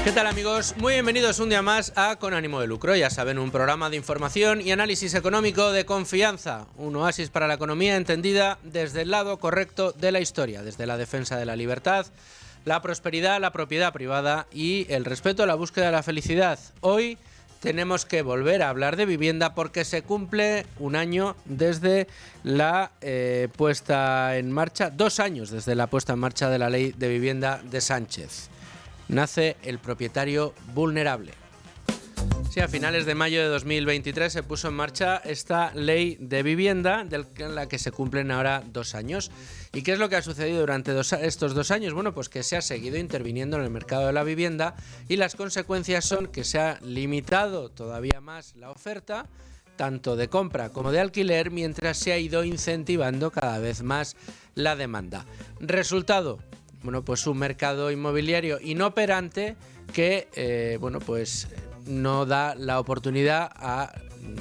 ¿Qué tal, amigos? Muy bienvenidos un día más a Con Ánimo de Lucro. Ya saben, un programa de información y análisis económico de confianza. Un oasis para la economía entendida desde el lado correcto de la historia, desde la defensa de la libertad, la prosperidad, la propiedad privada y el respeto a la búsqueda de la felicidad. Hoy tenemos que volver a hablar de vivienda porque se cumple un año desde la puesta en marcha, 2 años desde la puesta en marcha de la Ley de Vivienda de Sánchez. Nace el propietario vulnerable. Sí, a finales de mayo de 2023 se puso en marcha esta ley de vivienda, en la que se cumplen ahora 2 años. ¿Y qué es lo que ha sucedido durante estos 2 años? Bueno, pues que se ha seguido interviniendo en el mercado de la vivienda y las consecuencias son que se ha limitado todavía más la oferta, tanto de compra como de alquiler, mientras se ha ido incentivando cada vez más la demanda. Resultado: bueno, pues un mercado inmobiliario inoperante que, pues no da la oportunidad a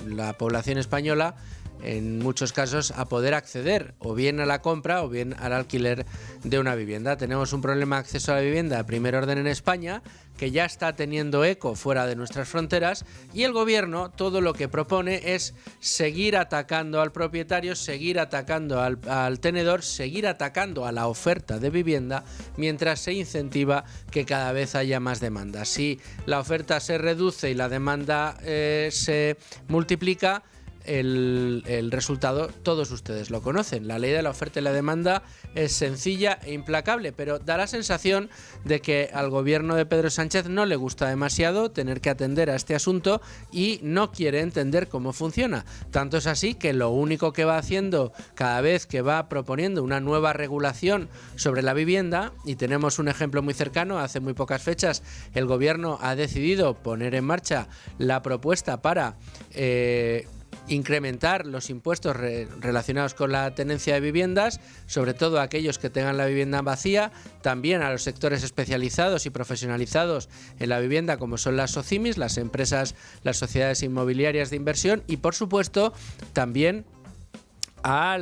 la población española, en muchos casos, a poder acceder o bien a la compra o bien al alquiler de una vivienda. Tenemos un problema de acceso a la vivienda de primer orden en España, que ya está teniendo eco fuera de nuestras fronteras, y el gobierno todo lo que propone es seguir atacando al propietario, seguir atacando al tenedor, seguir atacando a la oferta de vivienda, mientras se incentiva que cada vez haya más demanda. Si la oferta se reduce y la demanda se multiplica, el resultado todos ustedes lo conocen. La ley de la oferta y la demanda es sencilla e implacable, pero da la sensación de que al gobierno de Pedro Sánchez no le gusta demasiado tener que atender a este asunto y no quiere entender cómo funciona. Tanto es así que lo único que va haciendo cada vez que va proponiendo una nueva regulación sobre la vivienda, y tenemos un ejemplo muy cercano, hace muy pocas fechas el gobierno ha decidido poner en marcha la propuesta para incrementar los impuestos relacionados con la tenencia de viviendas, sobre todo a aquellos que tengan la vivienda vacía, también a los sectores especializados y profesionalizados en la vivienda, como son las SOCIMIs, las empresas, las sociedades inmobiliarias de inversión, y por supuesto también a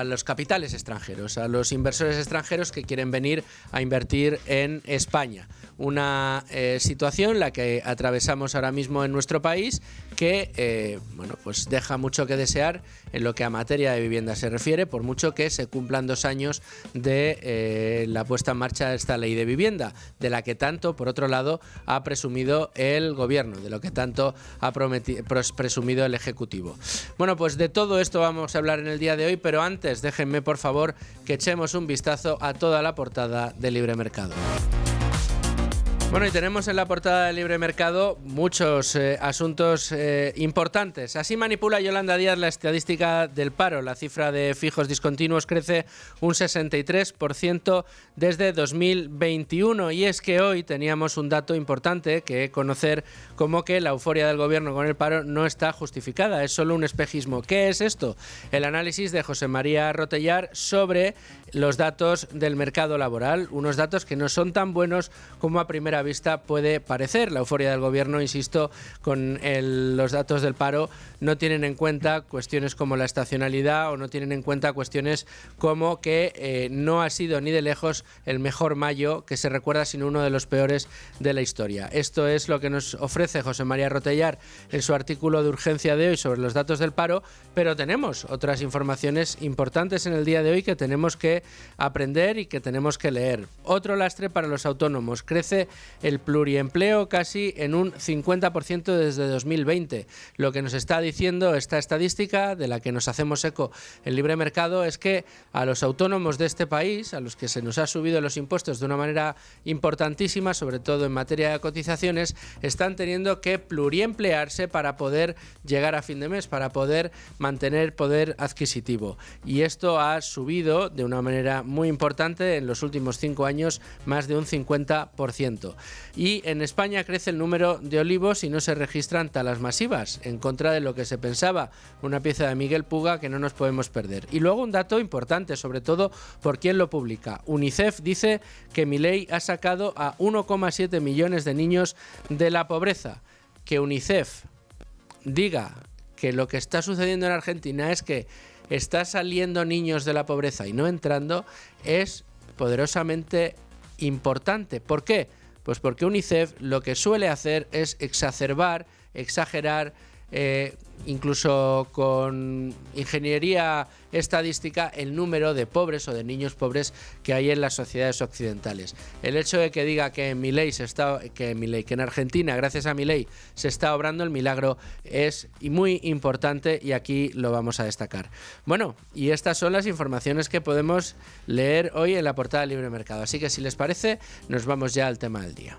los capitales extranjeros, a los inversores extranjeros que quieren venir a invertir en España. Una situación la que atravesamos ahora mismo en nuestro país que pues deja mucho que desear en lo que a materia de vivienda se refiere, por mucho que se cumplan 2 años de la puesta en marcha de esta ley de vivienda, de la que tanto, por otro lado, ha presumido el gobierno, de lo que tanto ha presumido el Ejecutivo. Bueno, pues de todo esto vamos a hablar en el día de hoy, pero antes déjenme, por favor, que echemos un vistazo a toda la portada de Libre Mercado. Bueno, y tenemos en la portada de Libre Mercado muchos asuntos importantes. Así manipula Yolanda Díaz la estadística del paro. La cifra de fijos discontinuos crece un 63% desde 2021. Y es que hoy teníamos un dato importante que conocer, como que la euforia del gobierno con el paro no está justificada, es solo un espejismo. ¿Qué es esto? El análisis de José María Rotellar sobre los datos del mercado laboral, unos datos que no son tan buenos como a primera vista puede parecer. La euforia del gobierno, insisto, con los datos del paro no tienen en cuenta cuestiones como la estacionalidad, o no tienen en cuenta cuestiones como que no ha sido ni de lejos el mejor mayo que se recuerda, sino uno de los peores de la historia. Esto es lo que nos ofrece José María Rotellar en su artículo de urgencia de hoy sobre los datos del paro, pero tenemos otras informaciones importantes en el día de hoy que tenemos que aprender y que tenemos que leer. Otro lastre para los autónomos: crece el pluriempleo casi en un 50% desde 2020. Lo que nos está diciendo esta estadística, de la que nos hacemos eco en Libre Mercado, es que a los autónomos de este país, a los que se nos ha subido los impuestos de una manera importantísima, sobre todo en materia de cotizaciones, están teniendo que pluriemplearse para poder llegar a fin de mes, para poder mantener poder adquisitivo. Y esto ha subido de una manera muy importante en los últimos 5 años, más de un 50%. Y en España crece el número de olivos y no se registran talas masivas, en contra de lo que se pensaba. Una pieza de Miguel Puga que no nos podemos perder. Y luego un dato importante, sobre todo por quién lo publica. UNICEF dice que Milei ha sacado a 1,7 millones de niños de la pobreza. Que UNICEF diga que lo que está sucediendo en Argentina es que está saliendo niños de la pobreza y no entrando, es poderosamente importante. ¿Por qué? Pues porque UNICEF lo que suele hacer es exacerbar, exagerar, incluso con ingeniería estadística, el número de pobres o de niños pobres que hay en las sociedades occidentales. El hecho de que diga que en Argentina, gracias a Milei, se está obrando el milagro es muy importante y aquí lo vamos a destacar. Bueno, y estas son las informaciones que podemos leer hoy en la portada de Libre Mercado. Así que si les parece, nos vamos ya al tema del día.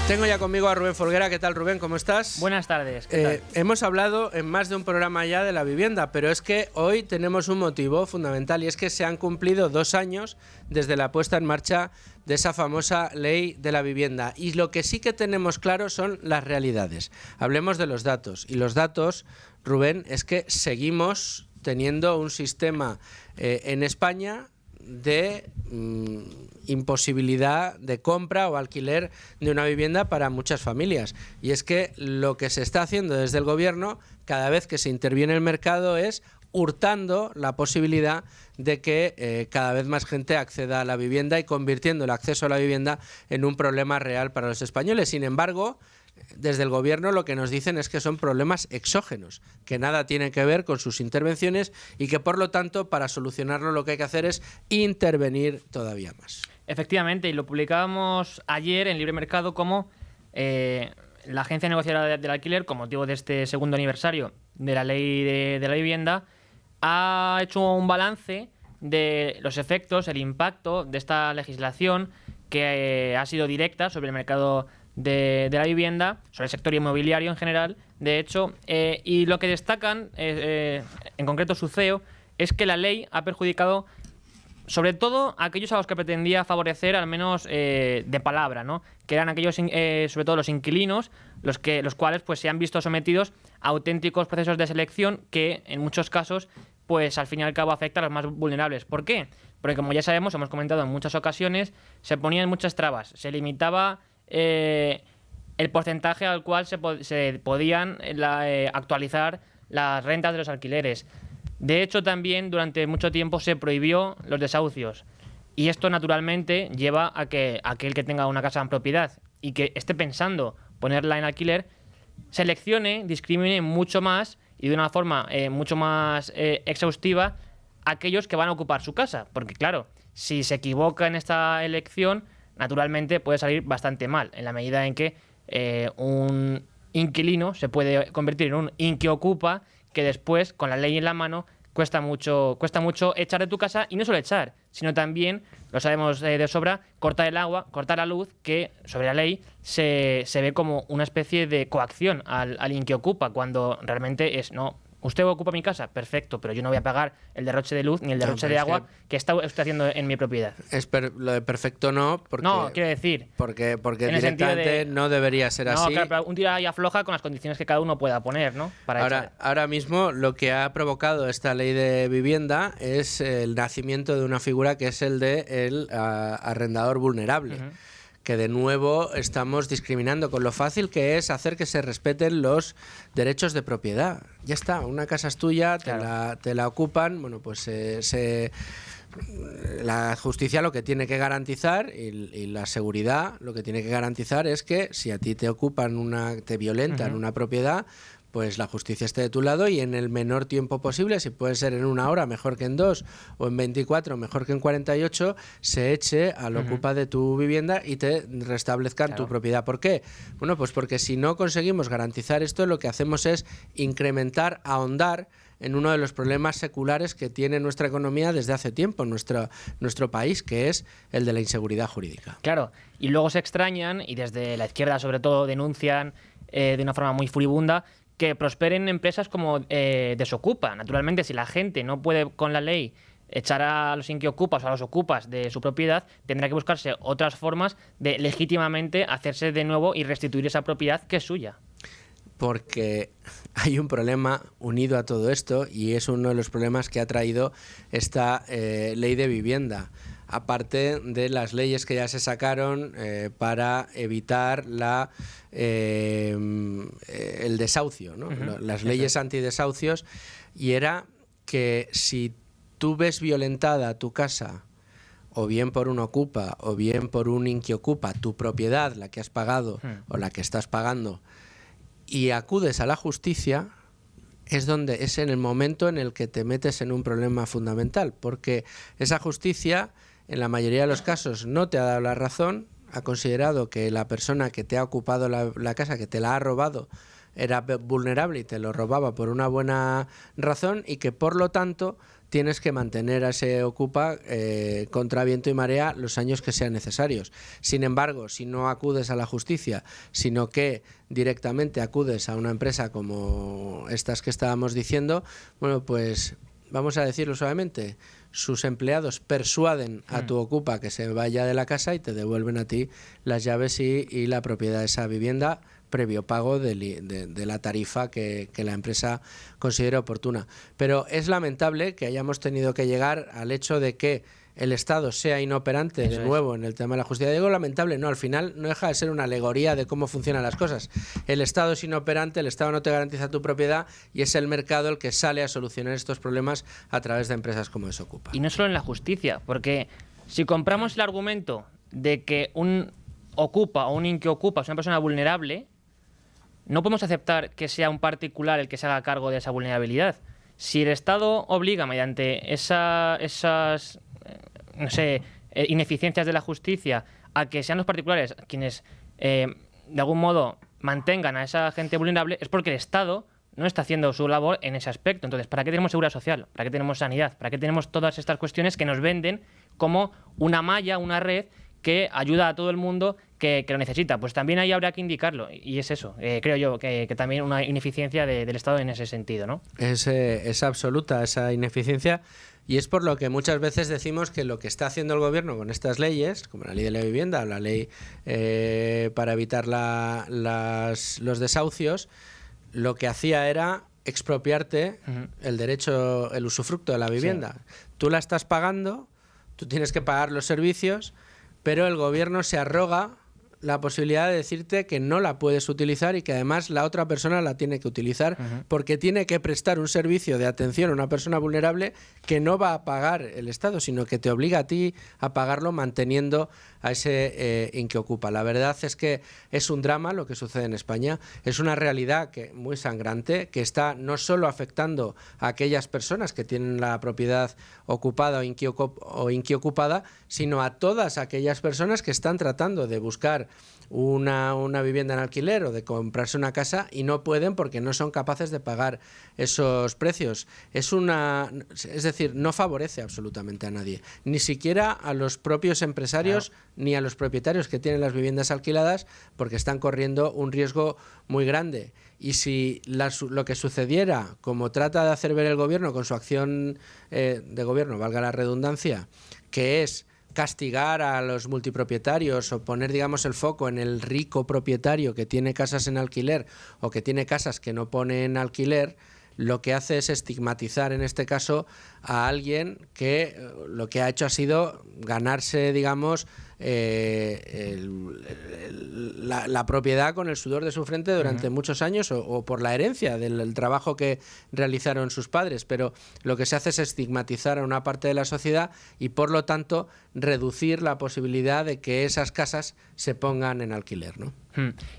Tengo ya conmigo a Rubén Folguera. ¿Qué tal, Rubén? ¿Cómo estás? Buenas tardes. ¿Qué tal? Hemos hablado en más de un programa ya de la vivienda, pero es que hoy tenemos un motivo fundamental y es que se han cumplido 2 años desde la puesta en marcha de esa famosa ley de la vivienda. Y lo que sí que tenemos claro son las realidades. Hablemos de los datos. Y los datos, Rubén, es que seguimos teniendo un sistema en España de imposibilidad de compra o alquiler de una vivienda para muchas familias. Y es que lo que se está haciendo desde el gobierno, cada vez que se interviene el mercado, es hurtando la posibilidad de que cada vez más gente acceda a la vivienda y convirtiendo el acceso a la vivienda en un problema real para los españoles. Sin embargo, desde el gobierno lo que nos dicen es que son problemas exógenos, que nada tienen que ver con sus intervenciones y que por lo tanto para solucionarlo lo que hay que hacer es intervenir todavía más. Efectivamente, y lo publicábamos ayer en Libre Mercado como la Agencia Negociadora del Alquiler, con motivo de este segundo aniversario de la ley de la vivienda, ha hecho un balance de los efectos, el impacto de esta legislación que ha sido directa sobre el mercado de la vivienda, sobre el sector inmobiliario en general, de hecho, y lo que destacan, en concreto su CEO, es que la ley ha perjudicado sobre todo a aquellos a los que pretendía favorecer, al menos de palabra, ¿no? Que eran aquellos, sobre todo los inquilinos, los cuales pues se han visto sometidos a auténticos procesos de selección que en muchos casos pues al fin y al cabo afecta a los más vulnerables. ¿Por qué? Porque como ya sabemos, hemos comentado en muchas ocasiones, se ponían muchas trabas, se limitaba el porcentaje al cual se podían actualizar las rentas de los alquileres. De hecho, también durante mucho tiempo se prohibió los desahucios. Y esto, naturalmente, lleva a que aquel que tenga una casa en propiedad y que esté pensando ponerla en alquiler, seleccione, discrimine mucho más y de una forma mucho más exhaustiva aquellos que van a ocupar su casa. Porque, claro, si se equivoca en esta elección, naturalmente puede salir bastante mal, en la medida en que un inquilino se puede convertir en un inquiocupa que después, con la ley en la mano, cuesta mucho echar de tu casa, y no solo echar, sino también, lo sabemos de sobra, cortar el agua, cortar la luz, que sobre la ley se ve como una especie de coacción al inquiocupa, cuando realmente es no. Usted ocupa mi casa, perfecto, pero yo no voy a pagar el derroche de luz ni el derroche de agua que está usted haciendo en mi propiedad. Lo de perfecto no, porque no, quiero decir, porque directamente no debería ser así. Claro, pero un tira y afloja con las condiciones que cada uno pueda poner, ¿no? Ahora mismo lo que ha provocado esta ley de vivienda es el nacimiento de una figura que es el de el arrendador vulnerable. Uh-huh. Que de nuevo estamos discriminando con lo fácil que es hacer que se respeten los derechos de propiedad. Ya está, una casa es tuya, claro. te la ocupan, bueno, pues la justicia lo que tiene que garantizar y la seguridad lo que tiene que garantizar es que si a ti te ocupan te violentan una propiedad, pues la justicia esté de tu lado y en el menor tiempo posible, si puede ser en 1 hora mejor que en 2 o en 24 mejor que en 48, se eche al ocupa de tu vivienda y te restablezcan tu propiedad. ¿Por qué? Bueno, pues porque si no conseguimos garantizar esto, lo que hacemos es incrementar, ahondar en uno de los problemas seculares que tiene nuestra economía desde hace tiempo, nuestro país, que es el de la inseguridad jurídica. Claro, y luego se extrañan, y desde la izquierda sobre todo denuncian de una forma muy furibunda, que prosperen empresas como Desocupa. Naturalmente, si la gente no puede con la ley echar a los inquiocupas o a los ocupas de su propiedad, tendrá que buscarse otras formas de legítimamente hacerse de nuevo y restituir esa propiedad que es suya. Porque hay un problema unido a todo esto y es uno de los problemas que ha traído esta ley de vivienda. Aparte de las leyes que ya se sacaron para evitar el desahucio, ¿no? Las leyes antidesahucios, y era que si tú ves violentada tu casa o bien por un ocupa o bien por un inquiocupa, tu propiedad, la que has pagado o la que estás pagando, y acudes a la justicia, es en el momento en el que te metes en un problema fundamental, porque esa justicia, en la mayoría de los casos, no te ha dado la razón, ha considerado que la persona que te ha ocupado la casa, que te la ha robado, era vulnerable y te lo robaba por una buena razón, y que por lo tanto tienes que mantener a ese ocupa contra viento y marea los años que sean necesarios. Sin embargo, si no acudes a la justicia, sino que directamente acudes a una empresa como estas que estábamos diciendo, bueno, pues vamos a decirlo suavemente, sus empleados persuaden a tu ocupa que se vaya de la casa y te devuelven a ti las llaves y la propiedad de esa vivienda, previo pago de la tarifa que la empresa considere oportuna. Pero es lamentable que hayamos tenido que llegar al hecho de que el Estado sea inoperante de nuevo en el tema de la justicia. Digo lamentable, no, al final no deja de ser una alegoría de cómo funcionan las cosas. El Estado es inoperante, el Estado no te garantiza tu propiedad y es el mercado el que sale a solucionar estos problemas a través de empresas como Desocupa. Y no solo en la justicia, porque si compramos el argumento de que un ocupa o un inquiocupa es una persona vulnerable, no podemos aceptar que sea un particular el que se haga cargo de esa vulnerabilidad. Si el Estado obliga mediante esas ineficiencias de la justicia a que sean los particulares quienes de algún modo mantengan a esa gente vulnerable, es porque el Estado no está haciendo su labor en ese aspecto. Entonces, ¿para qué tenemos seguridad social? ¿Para qué tenemos sanidad? ¿Para qué tenemos todas estas cuestiones que nos venden como una malla, una red que ayuda a todo el mundo que lo necesita? Pues también ahí habrá que indicarlo, y es eso, creo yo, que también una ineficiencia del Estado en ese sentido, ¿no? Es absoluta esa ineficiencia, y es por lo que muchas veces decimos que lo que está haciendo el gobierno con estas leyes, como la ley de la vivienda o la ley para evitar los desahucios, lo que hacía era expropiarte el derecho, el usufructo de la vivienda. Sí. Tú la estás pagando, tú tienes que pagar los servicios, pero el gobierno se arroga la posibilidad de decirte que no la puedes utilizar y que además la otra persona la tiene que utilizar porque tiene que prestar un servicio de atención a una persona vulnerable que no va a pagar el Estado, sino que te obliga a ti a pagarlo manteniendo a ese inquiocupa. La verdad es que es un drama lo que sucede en España, es una realidad muy sangrante que está no solo afectando a aquellas personas que tienen la propiedad ocupada o inquiocupada, sino a todas aquellas personas que están tratando de buscar una vivienda en alquiler o de comprarse una casa y no pueden porque no son capaces de pagar esos precios. Es decir, no favorece absolutamente a nadie, ni siquiera a los propios empresarios ni a los propietarios que tienen las viviendas alquiladas, porque están corriendo un riesgo muy grande. Y si lo que sucediera, como trata de hacer ver el gobierno con su acción de gobierno, valga la redundancia, que es castigar a los multipropietarios o poner, digamos, el foco en el rico propietario que tiene casas en alquiler o que tiene casas que no pone en alquiler, lo que hace es estigmatizar en este caso a alguien que lo que ha hecho ha sido ganarse, digamos, la propiedad con el sudor de su frente durante muchos años o por la herencia del trabajo que realizaron sus padres, pero lo que se hace es estigmatizar a una parte de la sociedad y por lo tanto reducir la posibilidad de que esas casas se pongan en alquiler, ¿no?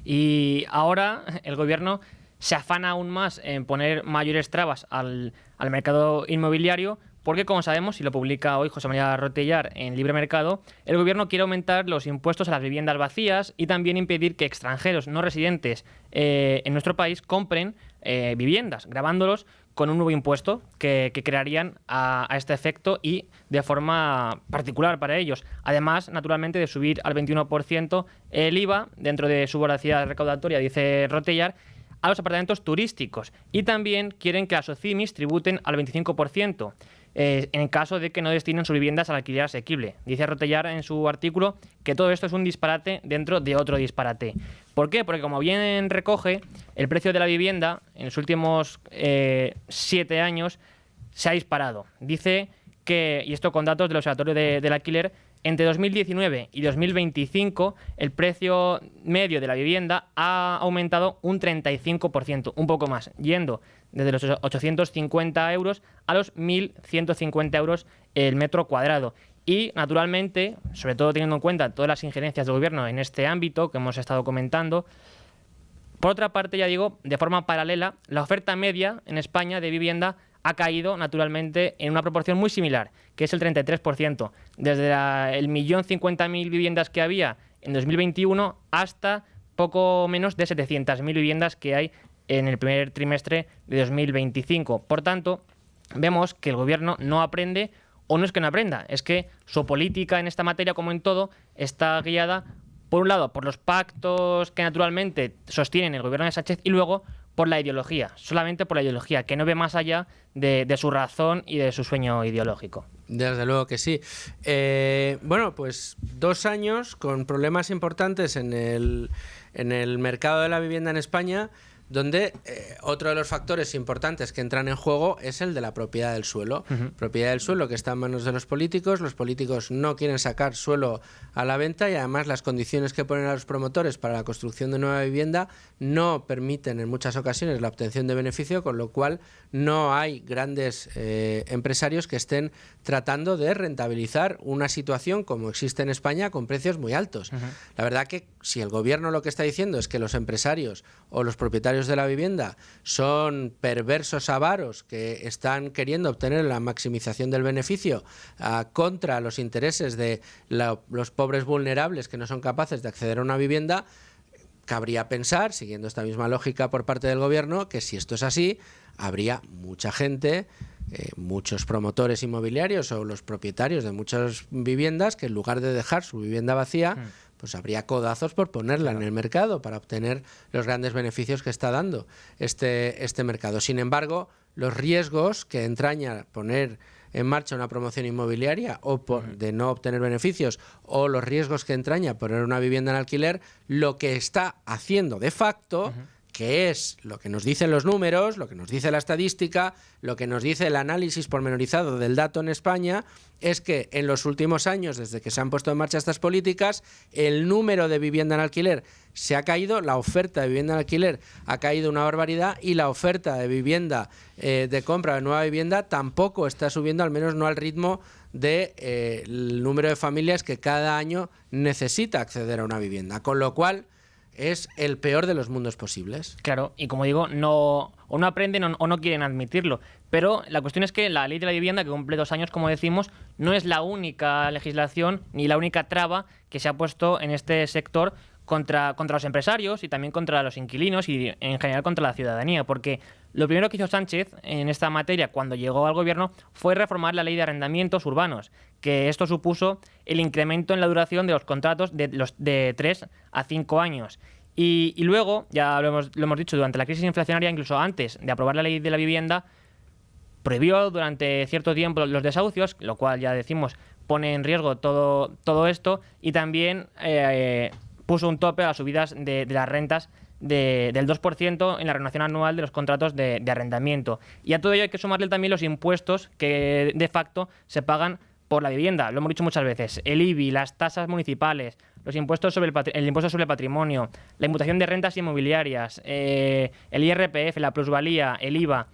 Y ahora el gobierno se afana aún más en poner mayores trabas al mercado inmobiliario porque, como sabemos, y lo publica hoy José María Rotellar en Libre Mercado, el gobierno quiere aumentar los impuestos a las viviendas vacías y también impedir que extranjeros no residentes en nuestro país compren viviendas, gravándolos con un nuevo impuesto que crearían a este efecto y de forma particular para ellos. Además, naturalmente, de subir al 21% el IVA dentro de su voracidad recaudatoria, dice Rotellar, a los apartamentos turísticos, y también quieren que las SOCIMIs tributen al 25% en caso de que no destinen sus viviendas al alquiler asequible. Dice Rotellar en su artículo que todo esto es un disparate dentro de otro disparate. ¿Por qué? Porque, como bien recoge, el precio de la vivienda en los últimos 7 años se ha disparado. Dice que, y esto con datos del Observatorio del Alquiler, entre 2019 y 2025 el precio medio de la vivienda ha aumentado un 35%, un poco más, yendo desde los 850 euros a los 1.150 euros el metro cuadrado. Y, naturalmente, sobre todo teniendo en cuenta todas las injerencias del gobierno en este ámbito que hemos estado comentando, por otra parte, ya digo, de forma paralela, la oferta media en España de vivienda ha caído, naturalmente, en una proporción muy similar, que es el 33%, desde el 1.050.000 viviendas que había en 2021 hasta poco menos de 700.000 viviendas que hay en el primer trimestre de 2025. Por tanto, vemos que el gobierno no aprende, o no es que no aprenda, es que su política en esta materia, como en todo, está guiada, por un lado, por los pactos que naturalmente sostienen el gobierno de Sánchez y luego por la ideología, solamente por la ideología, que no ve más allá de su razón y de su sueño ideológico. Desde luego que sí. Bueno, pues 2 años con problemas importantes en el mercado de la vivienda en España, donde otro de los factores importantes que entran en juego es el de la propiedad del suelo. Propiedad del suelo que está en manos de los políticos no quieren sacar suelo a la venta y además las condiciones que ponen a los promotores para la construcción de nueva vivienda no permiten en muchas ocasiones la obtención de beneficio, con lo cual no hay grandes empresarios que estén tratando de rentabilizar una situación como existe en España con precios muy altos. La verdad que si el gobierno lo que está diciendo es que los empresarios o los propietarios de la vivienda son perversos avaros que están queriendo obtener la maximización del beneficio contra los intereses de los pobres vulnerables que no son capaces de acceder a una vivienda, cabría pensar, siguiendo esta misma lógica por parte del gobierno, que si esto es así, habría mucha gente, muchos promotores inmobiliarios o los propietarios de muchas viviendas que en lugar de dejar su vivienda vacía, pues habría codazos por ponerla en el mercado para obtener los grandes beneficios que está dando este mercado. Sin embargo, los riesgos que entraña poner en marcha una promoción inmobiliaria o de no obtener beneficios, o los riesgos que entraña poner una vivienda en alquiler, lo que está haciendo de facto, que es lo que nos dicen los números, lo que nos dice la estadística, lo que nos dice el análisis pormenorizado del dato en España, es que en los últimos años, desde que se han puesto en marcha estas políticas, el número de vivienda en alquiler se ha caído, la oferta de vivienda en alquiler ha caído una barbaridad y la oferta de vivienda de compra de nueva vivienda tampoco está subiendo, al menos no al ritmo del número de familias que cada año necesita acceder a una vivienda, con lo cual es el peor de los mundos posibles. Claro, y como digo, no aprenden o no quieren admitirlo. Pero la cuestión es que la ley de la vivienda, que cumple 2 años, como decimos, no es la única legislación ni la única traba que se ha puesto en este sector contra los empresarios y también contra los inquilinos y en general contra la ciudadanía. Porque lo primero que hizo Sánchez en esta materia cuando llegó al gobierno fue reformar la ley de arrendamientos urbanos, que esto supuso el incremento en la duración de los contratos de 3 a 5 años. Y luego, ya lo hemos dicho, durante la crisis inflacionaria, incluso antes de aprobar la ley de la vivienda, prohibió durante cierto tiempo los desahucios, lo cual ya decimos pone en riesgo todo esto, y también puso un tope a las subidas de las rentas del 2% en la renovación anual de los contratos de arrendamiento. Y a todo ello hay que sumarle también los impuestos que de facto se pagan por la vivienda. Lo hemos dicho muchas veces: el IBI, las tasas municipales, los impuestos sobre el impuesto sobre el patrimonio, la imputación de rentas inmobiliarias, el IRPF, la plusvalía, el IVA.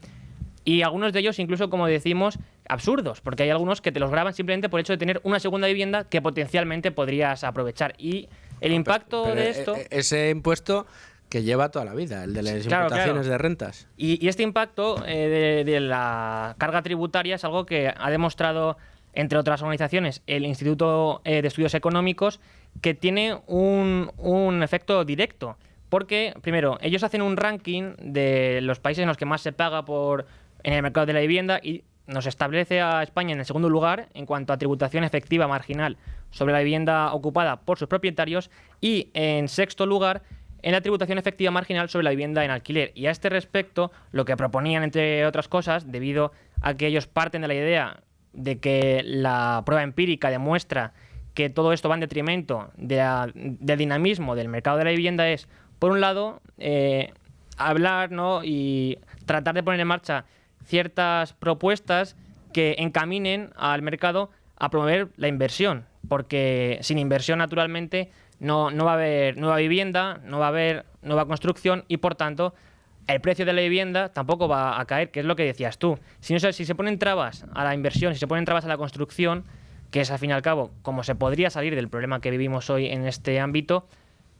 Y algunos de ellos incluso, como decimos, absurdos, porque hay algunos que te los graban simplemente por el hecho de tener una segunda vivienda que potencialmente podrías aprovechar. Y el impacto de esto... Ese impuesto que lleva toda la vida, el de las imputaciones de rentas. Y este impacto de la carga tributaria es algo que ha demostrado, entre otras organizaciones, el Instituto de Estudios Económicos, que tiene un efecto directo. Porque, primero, ellos hacen un ranking de los países en los que más se paga en el mercado de la vivienda y nos establece a España en el segundo lugar en cuanto a tributación efectiva marginal sobre la vivienda ocupada por sus propietarios y en sexto lugar en la tributación efectiva marginal sobre la vivienda en alquiler. Y a este respecto, lo que proponían, entre otras cosas, debido a que ellos parten de la idea de que la prueba empírica demuestra que todo esto va en detrimento del dinamismo del mercado de la vivienda, es, por un lado, hablar, ¿no?, y tratar de poner en marcha ciertas propuestas que encaminen al mercado a promover la inversión, porque sin inversión, naturalmente, no va a haber nueva vivienda, no va a haber nueva construcción y, por tanto, el precio de la vivienda tampoco va a caer, que es lo que decías tú. Si se ponen trabas a la inversión, si se ponen trabas a la construcción, que es al fin y al cabo como se podría salir del problema que vivimos hoy en este ámbito,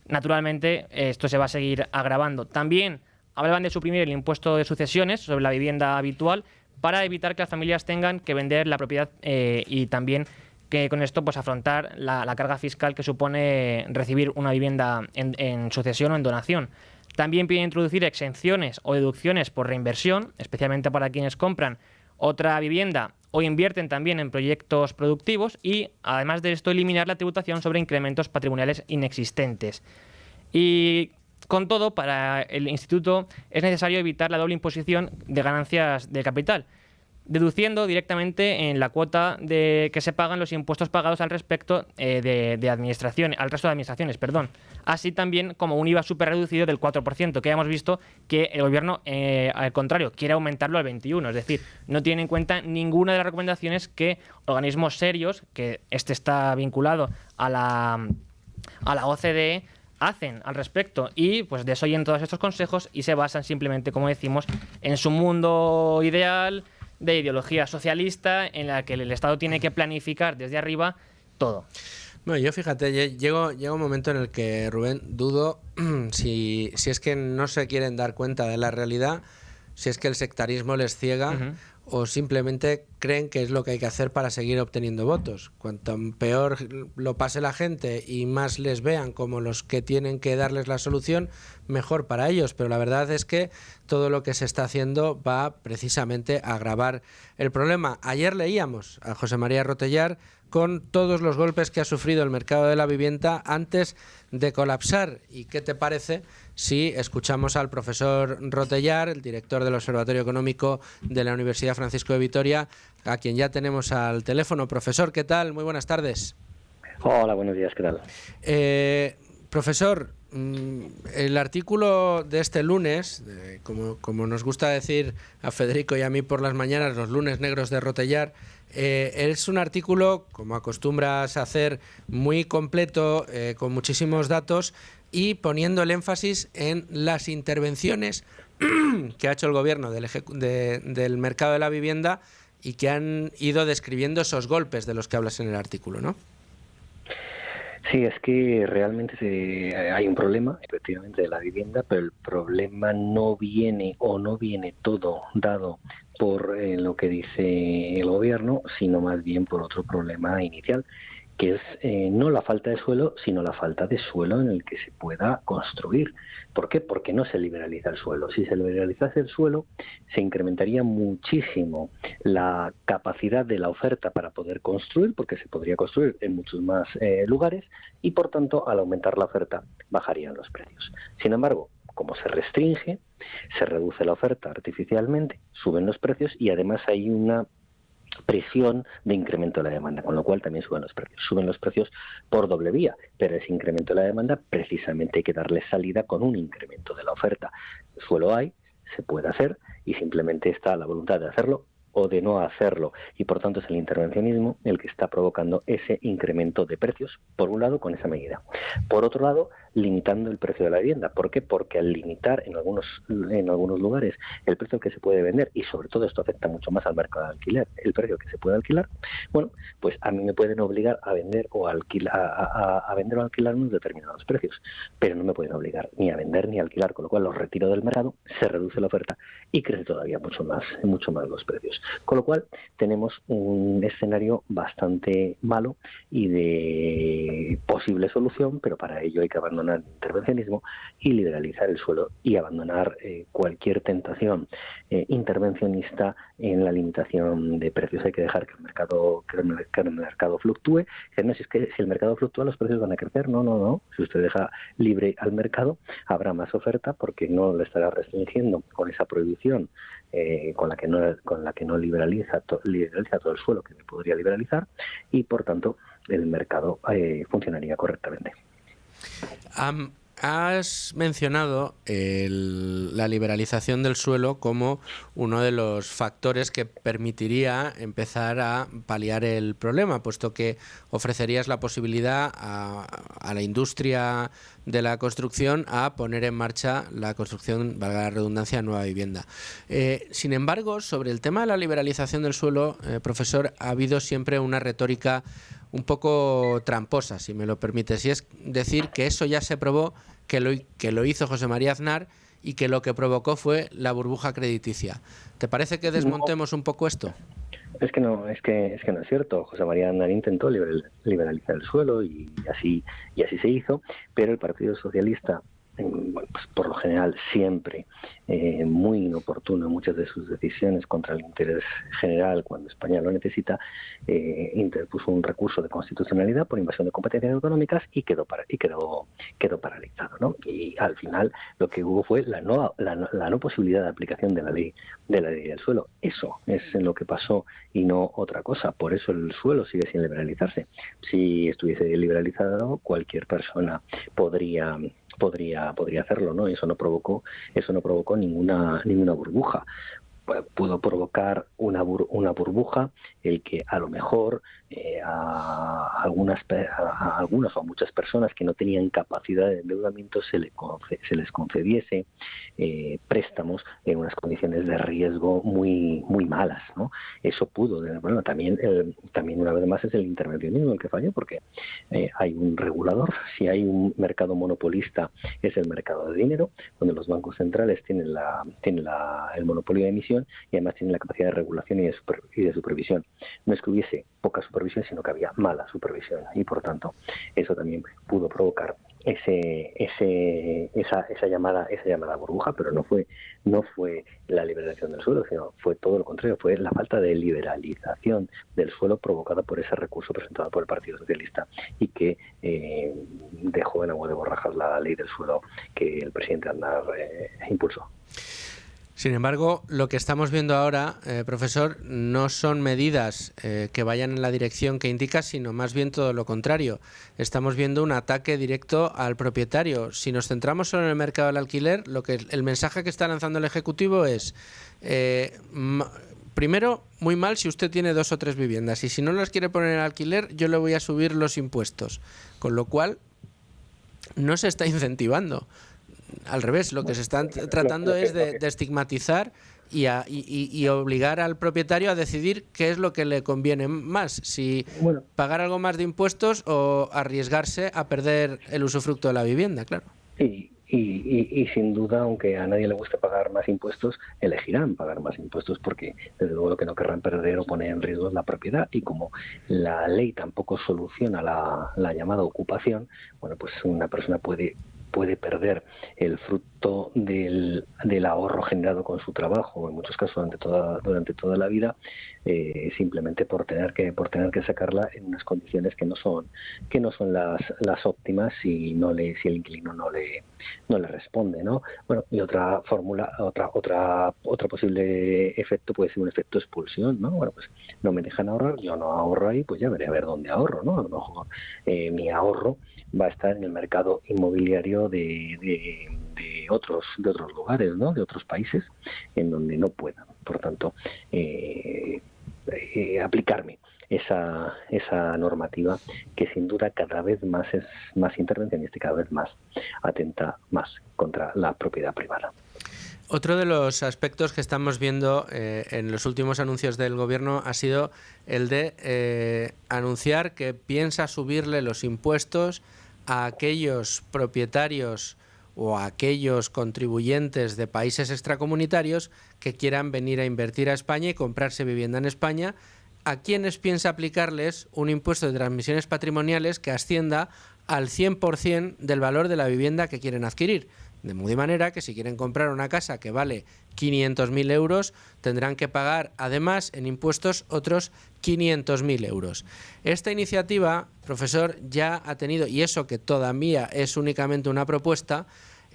naturalmente esto se va a seguir agravando. También hablaban de suprimir el impuesto de sucesiones sobre la vivienda habitual para evitar que las familias tengan que vender la propiedad y también que con esto pues afrontar la carga fiscal que supone recibir una vivienda en sucesión o en donación. También piden introducir exenciones o deducciones por reinversión, especialmente para quienes compran otra vivienda o invierten también en proyectos productivos, y además de esto eliminar la tributación sobre incrementos patrimoniales inexistentes. Y con todo, para el Instituto es necesario evitar la doble imposición de ganancias del capital, deduciendo directamente en la cuota que se pagan los impuestos pagados al respecto al resto de administraciones, así también como un IVA súper reducido del 4%, que ya hemos visto que el gobierno, al contrario, quiere aumentarlo al 21%, es decir, no tiene en cuenta ninguna de las recomendaciones que organismos serios, que este está vinculado a la OCDE, hacen al respecto, y pues desoyen todos estos consejos y se basan simplemente, como decimos, en su mundo ideal de ideología socialista en la que el Estado tiene que planificar desde arriba todo. Bueno, yo fíjate, llega un momento en el que, Rubén, dudo si es que no se quieren dar cuenta de la realidad, si es que el sectarismo les ciega, o simplemente creen que es lo que hay que hacer para seguir obteniendo votos. Cuanto peor lo pase la gente y más les vean como los que tienen que darles la solución, mejor para ellos. Pero la verdad es que todo lo que se está haciendo va precisamente a agravar el problema. Ayer leíamos a José María Rotellar con todos los golpes que ha sufrido el mercado de la vivienda antes de colapsar. ¿Y qué te parece si escuchamos al profesor Rotellar, el director del Observatorio Económico de la Universidad Francisco de Vitoria, a quien ya tenemos al teléfono? Profesor, ¿qué tal? Muy buenas tardes. Hola, buenos días, ¿qué tal? Profesor, el artículo de este lunes, como nos gusta decir a Federico y a mí por las mañanas, los lunes negros de Rotellar, es un artículo, como acostumbras a hacer, muy completo, con muchísimos datos y poniendo el énfasis en las intervenciones que ha hecho el gobierno del mercado de la vivienda y que han ido describiendo esos golpes de los que hablas en el artículo, ¿no? Sí, es que realmente hay un problema, efectivamente, de la vivienda, pero el problema no viene todo dado por lo que dice el gobierno, sino más bien por otro problema inicial, que es no la falta de suelo, sino la falta de suelo en el que se pueda construir. ¿Por qué? Porque no se liberaliza el suelo. Si se liberalizase el suelo, se incrementaría muchísimo la capacidad de la oferta para poder construir, porque se podría construir en muchos más lugares, y por tanto, al aumentar la oferta, bajarían los precios. Sin embargo, como se restringe, se reduce la oferta artificialmente, suben los precios y además hay una presión de incremento de la demanda, con lo cual también suben los precios. Suben los precios por doble vía, pero ese incremento de la demanda precisamente hay que darle salida con un incremento de la oferta. Suelo hay, se puede hacer y simplemente está la voluntad de hacerlo o de no hacerlo, y por tanto es el intervencionismo el que está provocando ese incremento de precios, por un lado, con esa medida. Por otro lado, limitando el precio de la vivienda. ¿Por qué? Porque al limitar en algunos lugares el precio que se puede vender, y sobre todo esto afecta mucho más al mercado de alquiler, el precio que se puede alquilar, bueno, pues a mí me pueden obligar a vender o a vender o alquilar unos determinados precios, pero no me pueden obligar ni a vender ni a alquilar, con lo cual los retiro del mercado, se reduce la oferta y crece todavía mucho más los precios. Con lo cual tenemos un escenario bastante malo y de posible solución, pero para ello hay que abandonar el intervencionismo y liberalizar el suelo y abandonar cualquier tentación intervencionista en la limitación de precios. Hay que dejar que el mercado fluctúe. No, si el mercado fluctúa, los precios van a crecer. No. Si usted deja libre al mercado, habrá más oferta porque no lo estará restringiendo con esa prohibición con la que no liberaliza todo el suelo que podría liberalizar, y por tanto el mercado funcionaría correctamente. Has mencionado la liberalización del suelo como uno de los factores que permitiría empezar a paliar el problema, puesto que ofrecerías la posibilidad a la industria de la construcción a poner en marcha la construcción, valga la redundancia, de nueva vivienda. Sin embargo, sobre el tema de la liberalización del suelo, profesor, ha habido siempre una retórica un poco tramposa, si me lo permites, y es decir que eso ya se probó, que lo hizo José María Aznar y que lo que provocó fue la burbuja crediticia. ¿Te parece que desmontemos un poco esto? Es que no es cierto. José María Aznar intentó liberalizar el suelo y así se hizo, pero el Partido Socialista, bueno, pues por lo general siempre muy inoportuno en muchas de sus decisiones contra el interés general cuando España lo necesita, interpuso un recurso de constitucionalidad por invasión de competencias autonómicas y quedó paralizado, ¿no? Y al final lo que hubo fue la no posibilidad de aplicación de la ley del suelo. Eso es lo que pasó y no otra cosa. Por eso el suelo sigue sin liberalizarse. Si estuviese liberalizado, cualquier persona podría hacerlo, ¿no? Eso no provocó ninguna burbuja. Pudo provocar una burbuja el que a lo mejor a algunas o a muchas personas que no tenían capacidad de endeudamiento se les concediese préstamos en unas condiciones de riesgo muy malas, ¿no? Eso pudo. Bueno, también una vez más es el intervencionismo el que falló, porque hay un regulador. Si hay un mercado monopolista, es el mercado de dinero, donde los bancos centrales tienen el monopolio de emisión y además tienen la capacidad de regulación y de supervisión. No es que hubiese poca supervisión, sino que había mala supervisión, y por tanto eso también pudo provocar esa llamada burbuja, pero no fue la liberación del suelo, sino fue todo lo contrario, fue la falta de liberalización del suelo provocada por ese recurso presentado por el Partido Socialista y que dejó en agua de borrajas la ley del suelo que el presidente Aznar impulsó. Sin embargo, lo que estamos viendo ahora, profesor, no son medidas que vayan en la dirección que indica, sino más bien todo lo contrario. Estamos viendo un ataque directo al propietario. Si nos centramos solo en el mercado del alquiler, el mensaje que está lanzando el Ejecutivo es, primero, muy mal si usted tiene 2 o 3 viviendas, y si no las quiere poner en alquiler, yo le voy a subir los impuestos. Con lo cual, no se está incentivando. Al revés, lo que se está tratando es de estigmatizar y obligar al propietario a decidir qué es lo que le conviene más, si pagar algo más de impuestos o arriesgarse a perder el usufructo de la vivienda, claro. Y sin duda, aunque a nadie le guste pagar más impuestos, elegirán pagar más impuestos porque desde luego lo que no querrán perder o poner en riesgo es la propiedad, y como la ley tampoco soluciona la llamada ocupación, bueno, pues una persona puede perder el fruto del ahorro generado con su trabajo, en muchos casos durante toda la vida, simplemente por tener que sacarla en unas condiciones que no son las óptimas si el inquilino no le responde, ¿no? Bueno, y otra posible efecto puede ser un efecto expulsión, ¿no? Bueno, pues no me dejan ahorrar, yo no ahorro ahí, pues ya veré a ver dónde ahorro, ¿no? A lo mejor mi ahorro va a estar en el mercado inmobiliario de otros lugares, ¿no? De otros países en donde no puedan, por tanto, aplicarme esa normativa que sin duda cada vez más es más intervencionista y cada vez más atenta más contra la propiedad privada. Otro de los aspectos que estamos viendo en los últimos anuncios del Gobierno ha sido el de anunciar que piensa subirle los impuestos a aquellos propietarios o a aquellos contribuyentes de países extracomunitarios que quieran venir a invertir a España y comprarse vivienda en España, a quienes piensa aplicarles un impuesto de transmisiones patrimoniales que ascienda al 100% del valor de la vivienda que quieren adquirir. De manera que si quieren comprar una casa que vale 500.000 euros, tendrán que pagar además en impuestos otros 500.000 euros. Esta iniciativa, profesor, ya ha tenido, y eso que todavía es únicamente una propuesta,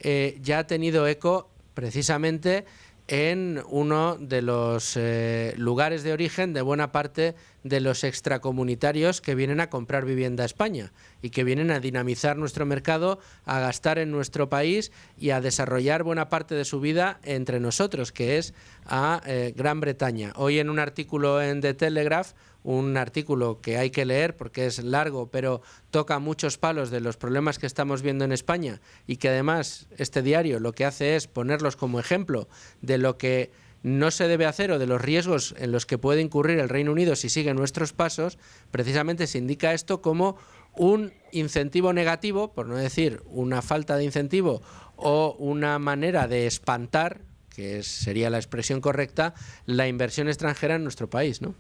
ya ha tenido eco precisamente en uno de los lugares de origen de buena parte de los extracomunitarios que vienen a comprar vivienda a España y que vienen a dinamizar nuestro mercado, a gastar en nuestro país y a desarrollar buena parte de su vida entre nosotros, que es a Gran Bretaña. Hoy en un artículo en The Telegraph, un artículo que hay que leer porque es largo, pero toca muchos palos de los problemas que estamos viendo en España, y que además este diario lo que hace es ponerlos como ejemplo de lo que no se debe hacer o de los riesgos en los que puede incurrir el Reino Unido si sigue nuestros pasos. Precisamente se indica esto como un incentivo negativo, por no decir una falta de incentivo, o una manera de espantar, que sería la expresión correcta, la inversión extranjera en nuestro país, ¿no?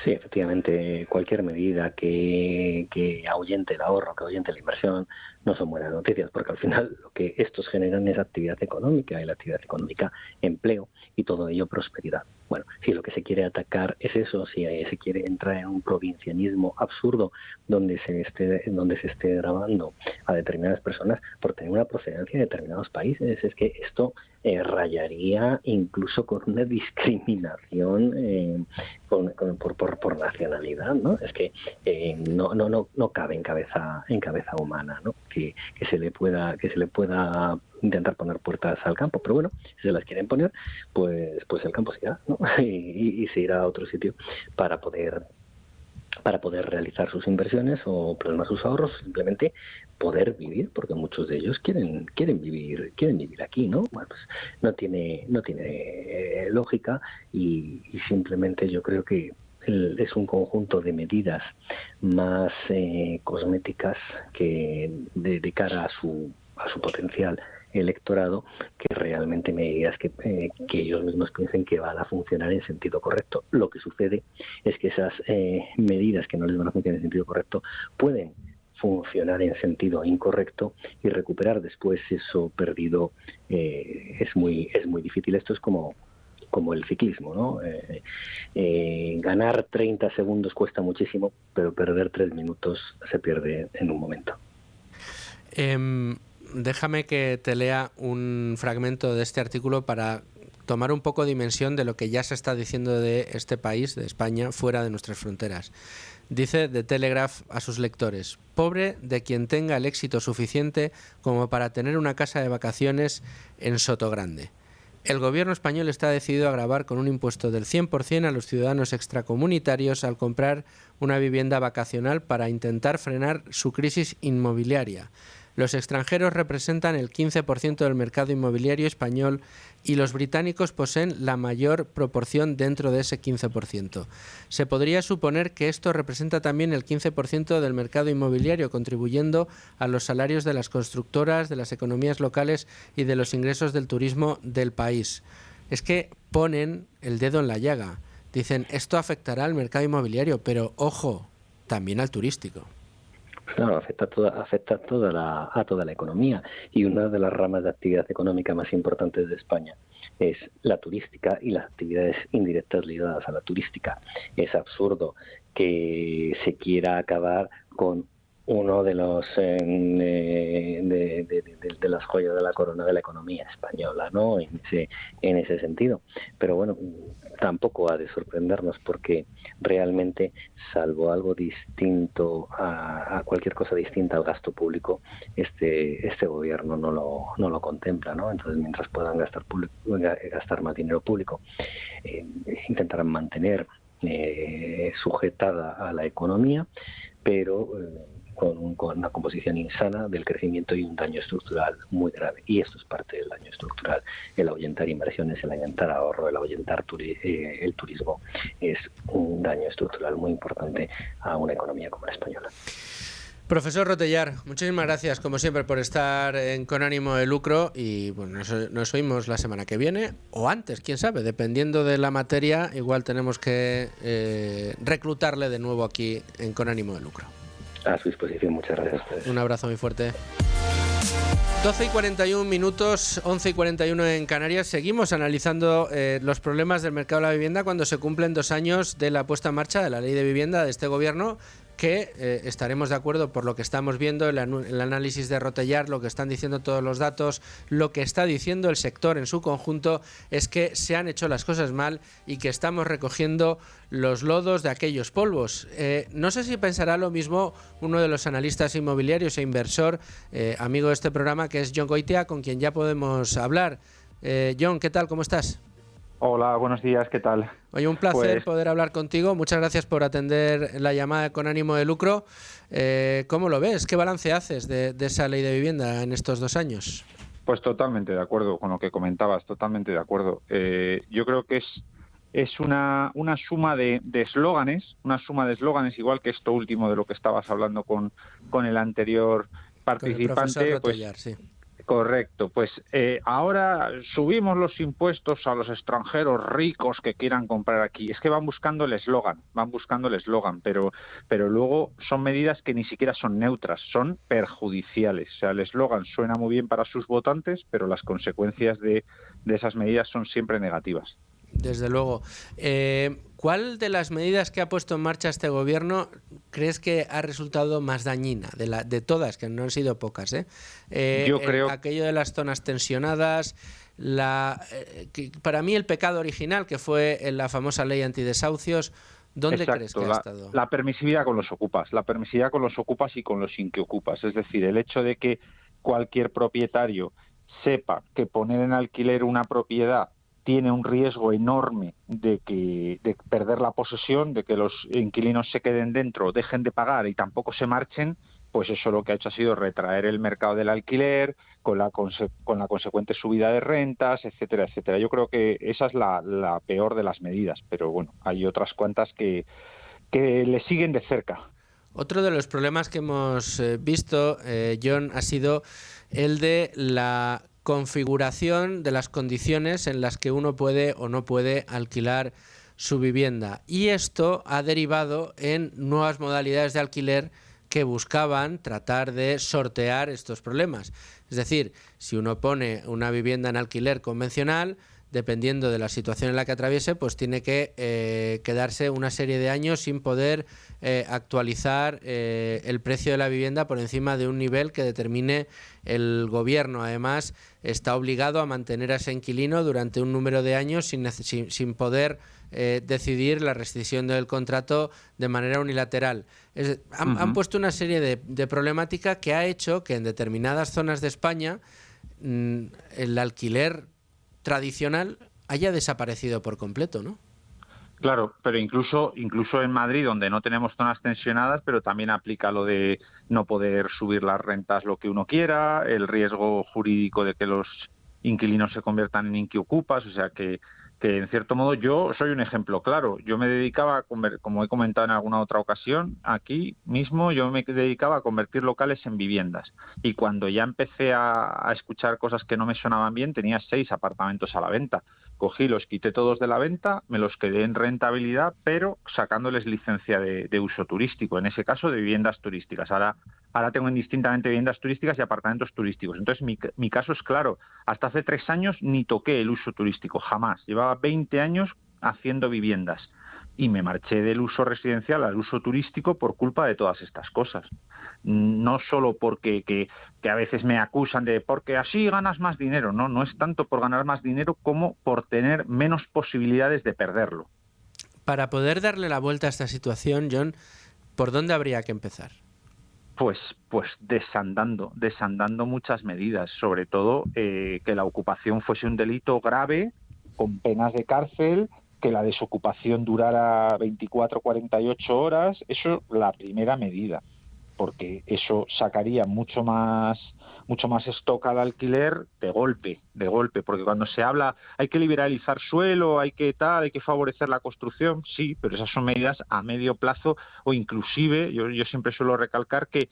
Sí, efectivamente, cualquier medida que ahuyente el ahorro, que ahuyente la inversión, no son buenas noticias, porque al final lo que estos generan es actividad económica, y la actividad económica, empleo, y todo ello prosperidad. Bueno, si lo que se quiere atacar es eso, si se quiere entrar en un provincianismo absurdo donde se esté grabando a determinadas personas por tener una procedencia de determinados países, es que esto rayaría incluso con una discriminación por nacionalidad, ¿no? Es que no cabe en cabeza humana, ¿no? Que se le pueda intentar poner puertas al campo, pero bueno, si se las quieren poner, pues el campo se irá, ¿no? y se irá a otro sitio para poder realizar sus inversiones o plasmar sus ahorros, simplemente poder vivir, porque muchos de ellos quieren vivir aquí, ¿no? Bueno, pues no tiene lógica, y simplemente yo creo que es un conjunto de medidas más cosméticas que de cara a su potencial electorado, que realmente medidas que ellos mismos piensen que van a funcionar en sentido correcto. Lo que sucede es que esas medidas que no les van a funcionar en sentido correcto pueden funcionar en sentido incorrecto, y recuperar después eso perdido es muy difícil. Esto es como el ciclismo, ¿no? Ganar 30 segundos cuesta muchísimo, pero perder 3 minutos se pierde en un momento. Déjame que te lea un fragmento de este artículo para tomar un poco dimensión de lo que ya se está diciendo de este país, de España, fuera de nuestras fronteras. Dice The Telegraph a sus lectores: pobre de quien tenga el éxito suficiente como para tener una casa de vacaciones en Sotogrande. El gobierno español está decidido a gravar con un impuesto del 100% a los ciudadanos extracomunitarios al comprar una vivienda vacacional para intentar frenar su crisis inmobiliaria. Los extranjeros representan el 15% del mercado inmobiliario español y los británicos poseen la mayor proporción dentro de ese 15%. Se podría suponer que esto representa también el 15% del mercado inmobiliario, contribuyendo a los salarios de las constructoras, de las economías locales y de los ingresos del turismo del país. Es que ponen el dedo en la llaga. Dicen, esto afectará al mercado inmobiliario, pero ojo, también al turístico. Claro, afecta a toda la economía, y una de las ramas de actividad económica más importantes de España es la turística y las actividades indirectas ligadas a la turística. Es absurdo que se quiera acabar con uno de los de las joyas de la corona de la economía española, ¿no? En ese sentido. Pero bueno, tampoco ha de sorprendernos, porque realmente, salvo algo distinto a cualquier cosa distinta al gasto público, este gobierno no lo contempla, ¿no? Entonces, mientras puedan gastar más dinero público, intentarán mantener sujetada a la economía, pero con una composición insana del crecimiento y un daño estructural muy grave. Y esto es parte del daño estructural. El ahuyentar inversiones, el ahuyentar ahorro, el ahuyentar el turismo es un daño estructural muy importante a una economía como la española. Profesor Rotellar, muchísimas gracias, como siempre, por estar Con Ánimo de Lucro, y bueno, nos oímos la semana que viene, o antes, quién sabe, dependiendo de la materia, igual tenemos que reclutarle de nuevo aquí en Con Ánimo de Lucro. A su disposición, muchas gracias a ustedes. Un abrazo muy fuerte. 12:41, 11:41 en Canarias. Seguimos analizando los problemas del mercado de la vivienda cuando se cumplen 2 años de la puesta en marcha de la ley de vivienda de este gobierno, que estaremos de acuerdo por lo que estamos viendo, el análisis de Rotellar, lo que están diciendo todos los datos, lo que está diciendo el sector en su conjunto, es que se han hecho las cosas mal y que estamos recogiendo los lodos de aquellos polvos. No sé si pensará lo mismo uno de los analistas inmobiliarios e inversor, amigo de este programa, que es Jon Goitia, con quien ya podemos hablar. Jon, ¿qué tal? ¿Cómo estás? Hola, buenos días, ¿qué tal? Oye, un placer poder hablar contigo. Muchas gracias por atender la llamada con ánimo de lucro. ¿Cómo lo ves? ¿Qué balance haces de esa ley de vivienda en estos 2 años? Pues totalmente de acuerdo con lo que comentabas, totalmente de acuerdo. Yo creo que es una suma de eslóganes, igual que esto último de lo que estabas hablando con el anterior participante. Con el profesor Rotellar, sí. Correcto, pues ahora subimos los impuestos a los extranjeros ricos que quieran comprar aquí. Es que van buscando el eslogan, pero luego son medidas que ni siquiera son neutras, son perjudiciales. O sea, el eslogan suena muy bien para sus votantes, pero las consecuencias de esas medidas son siempre negativas. Desde luego. ¿Cuál de las medidas que ha puesto en marcha este gobierno crees que ha resultado más dañina? De todas, que no han sido pocas. Yo creo... Aquello de las zonas tensionadas, para mí el pecado original, que fue la famosa ley antidesahucios. ¿Dónde crees que ha estado? La permisividad con los ocupas, y con los inquiocupas. Es decir, el hecho de que cualquier propietario sepa que poner en alquiler una propiedad tiene un riesgo enorme de perder la posesión, de que los inquilinos se queden dentro, dejen de pagar y tampoco se marchen, pues eso lo que ha hecho ha sido retraer el mercado del alquiler, con la consecuente subida de rentas, etcétera, etcétera. Yo creo que esa es la peor de las medidas, pero bueno, hay otras cuantas que le siguen de cerca. Otro de los problemas que hemos visto, Jon, ha sido el de la configuración de las condiciones en las que uno puede o no puede alquilar su vivienda. Y esto ha derivado en nuevas modalidades de alquiler que buscaban tratar de sortear estos problemas. Es decir, si uno pone una vivienda en alquiler convencional, dependiendo de la situación en la que atraviese, pues tiene que quedarse una serie de años sin poder actualizar el precio de la vivienda por encima de un nivel que determine el gobierno. Además, está obligado a mantener a ese inquilino durante un número de años sin poder decidir la rescisión del contrato de manera unilateral. Han puesto una serie de problemática que ha hecho que en determinadas zonas de España el alquiler tradicional haya desaparecido por completo, ¿no? Claro, pero incluso en Madrid, donde no tenemos zonas tensionadas, pero también aplica lo de no poder subir las rentas lo que uno quiera, el riesgo jurídico de que los inquilinos se conviertan en inquiocupas, o sea que en cierto modo yo soy un ejemplo claro. Yo me dedicaba, como he comentado en alguna otra ocasión, aquí mismo yo me dedicaba a convertir locales en viviendas. Y cuando ya empecé a escuchar cosas que no me sonaban bien, tenía 6 apartamentos a la venta. Cogí, los quité todos de la venta, me los quedé en rentabilidad, pero sacándoles licencia de uso turístico, en ese caso de viviendas turísticas. Ahora tengo indistintamente viviendas turísticas y apartamentos turísticos. Entonces mi caso es claro. Hasta hace 3 años ni toqué el uso turístico, jamás. Llevaba 20 años haciendo viviendas y me marché del uso residencial al uso turístico por culpa de todas estas cosas. No solo porque que a veces me acusan de porque así ganas más dinero. No es tanto por ganar más dinero como por tener menos posibilidades de perderlo. Para poder darle la vuelta a esta situación, Jon, ¿por dónde habría que empezar? Pues desandando muchas medidas, sobre todo que la ocupación fuese un delito grave, con penas de cárcel, que la desocupación durara 24 o 48 horas, eso la primera medida, porque eso sacaría mucho más stock al alquiler de golpe, porque cuando se habla hay que liberalizar suelo, hay que favorecer la construcción, sí, pero esas son medidas a medio plazo o inclusive, yo siempre suelo recalcar que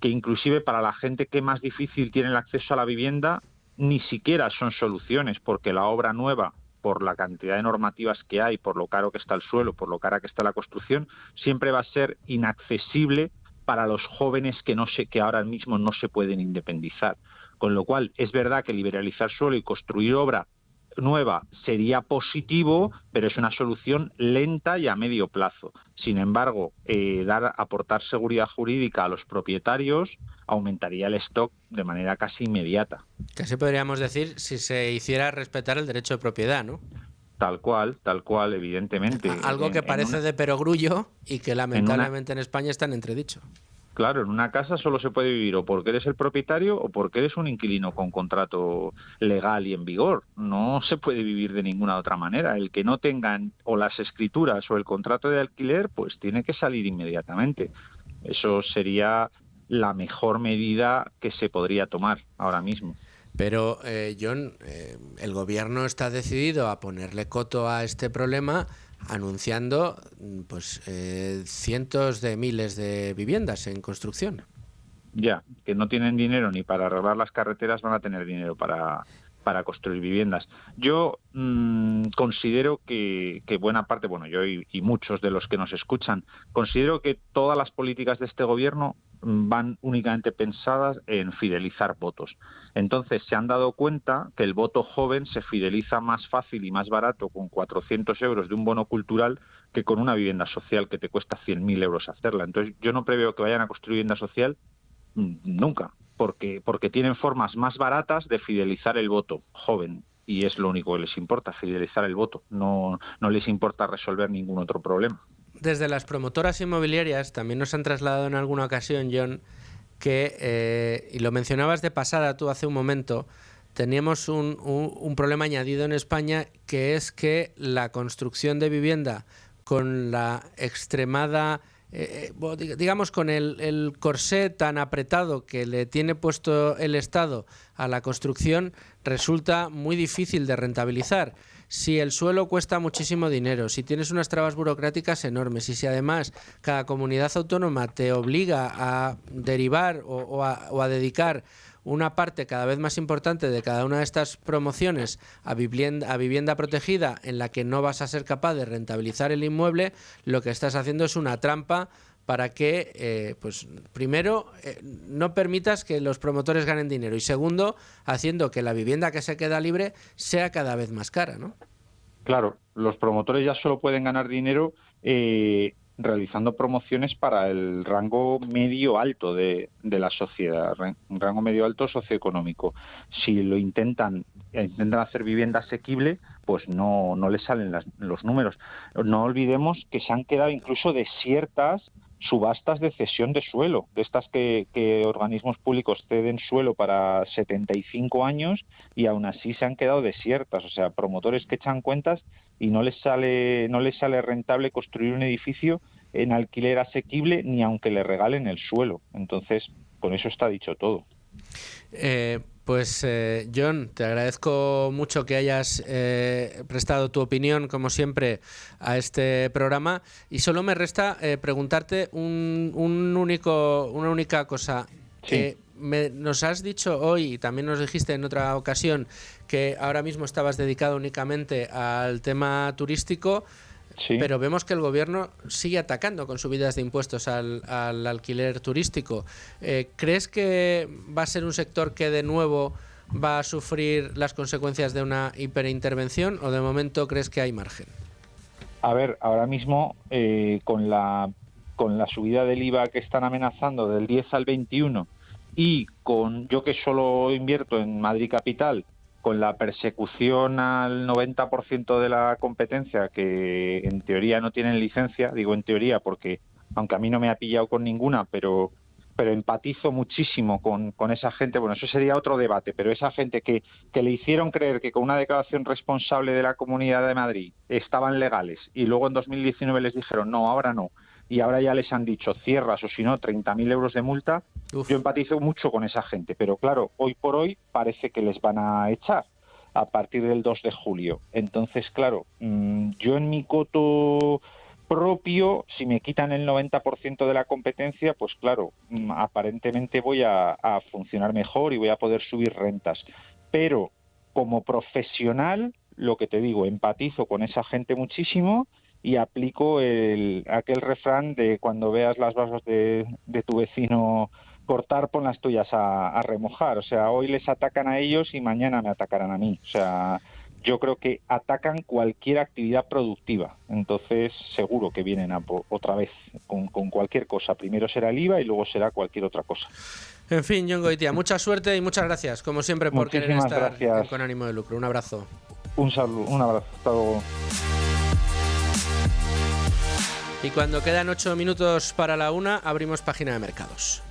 inclusive para la gente que más difícil tiene el acceso a la vivienda, ni siquiera son soluciones, porque la obra nueva, por la cantidad de normativas que hay, por lo caro que está el suelo, por lo cara que está la construcción, siempre va a ser inaccesible para los jóvenes que ahora mismo no se pueden independizar. Con lo cual, es verdad que liberalizar suelo y construir obra nueva sería positivo, pero es una solución lenta y a medio plazo. Sin embargo, aportar seguridad jurídica a los propietarios aumentaría el stock de manera casi inmediata. Casi podríamos decir si se hiciera respetar el derecho de propiedad, ¿no? Tal cual, evidentemente. Algo que parece de perogrullo y que lamentablemente en España está en entredicho. Claro, en una casa solo se puede vivir o porque eres el propietario o porque eres un inquilino con contrato legal y en vigor. No se puede vivir de ninguna otra manera. El que no tengan o las escrituras o el contrato de alquiler, pues tiene que salir inmediatamente. Eso sería la mejor medida que se podría tomar ahora mismo. Pero, John, el gobierno está decidido a ponerle coto a este problema anunciando pues cientos de miles de viviendas en construcción. Ya, que no tienen dinero ni para arreglar las carreteras, van a tener dinero para construir viviendas. Yo considero que buena parte, bueno, yo y muchos de los que nos escuchan, considero que todas las políticas de este gobierno van únicamente pensadas en fidelizar votos. Entonces se han dado cuenta que el voto joven se fideliza más fácil y más barato con 400 euros de un bono cultural que con una vivienda social que te cuesta 100.000 euros hacerla. Entonces yo no preveo que vayan a construir vivienda social nunca, porque tienen formas más baratas de fidelizar el voto joven. Y es lo único que les importa, fidelizar el voto. No les importa resolver ningún otro problema. Desde las promotoras inmobiliarias también nos han trasladado en alguna ocasión, John, que, y lo mencionabas de pasada tú hace un momento, teníamos un problema añadido en España, que es que la construcción de vivienda con la extremada, digamos, con el corsé tan apretado que le tiene puesto el Estado a la construcción, resulta muy difícil de rentabilizar. Si el suelo cuesta muchísimo dinero, si tienes unas trabas burocráticas enormes y si además cada comunidad autónoma te obliga a derivar o a dedicar una parte cada vez más importante de cada una de estas promociones a vivienda protegida en la que no vas a ser capaz de rentabilizar el inmueble, lo que estás haciendo es una trampa para que, pues primero, no permitas que los promotores ganen dinero y segundo, haciendo que la vivienda que se queda libre sea cada vez más cara, ¿no? Claro, los promotores ya solo pueden ganar dinero realizando promociones para el rango medio-alto de la sociedad, un rango medio-alto socioeconómico. Si lo intentan hacer vivienda asequible, pues no les salen los números. No olvidemos que se han quedado incluso desiertas subastas de cesión de suelo, de estas que organismos públicos ceden suelo para 75 años y aún así se han quedado desiertas. O sea, promotores que echan cuentas y no les sale rentable construir un edificio en alquiler asequible ni aunque le regalen el suelo. Entonces, con eso está dicho todo. Pues John, te agradezco mucho que hayas prestado tu opinión, como siempre, a este programa y solo me resta preguntarte una única cosa. Sí. Nos has dicho hoy, y también nos dijiste en otra ocasión, que ahora mismo estabas dedicado únicamente al tema turístico. Sí. Pero vemos que el gobierno sigue atacando con subidas de impuestos al alquiler turístico. ¿Crees que va a ser un sector que de nuevo va a sufrir las consecuencias de una hiperintervención o de momento crees que hay margen? A ver, ahora mismo con la subida del IVA que están amenazando del 10 al 21 y con yo que solo invierto en Madrid Capital, con la persecución al 90% de la competencia que en teoría no tienen licencia, digo en teoría porque aunque a mí no me ha pillado con ninguna, pero empatizo muchísimo con esa gente. Bueno, eso sería otro debate, pero esa gente que le hicieron creer que con una declaración responsable de la Comunidad de Madrid estaban legales y luego en 2019 les dijeron no, ahora no, y ahora ya les han dicho cierras o si no 30.000 euros de multa. Uf. Yo empatizo mucho con esa gente, pero claro, hoy por hoy parece que les van a echar a partir del 2 de julio. Entonces, claro, yo en mi coto propio, si me quitan el 90% de la competencia, pues claro, aparentemente voy a funcionar mejor y voy a poder subir rentas. Pero como profesional, lo que te digo, empatizo con esa gente muchísimo y aplico aquel refrán de cuando veas las barbas de tu vecino cortar, pon las tuyas a remojar. O sea, hoy les atacan a ellos y mañana me atacarán a mí. O sea, yo creo que atacan cualquier actividad productiva. Entonces, seguro que vienen otra vez con cualquier cosa. Primero será el IVA y luego será cualquier otra cosa. En fin, Jon Goitia, mucha suerte y muchas gracias, como siempre, por querer estar Con Ánimo de Lucro. Un abrazo. Un saludo, un abrazo. Hasta luego. Y cuando quedan 8 minutos para la 1, abrimos página de mercados.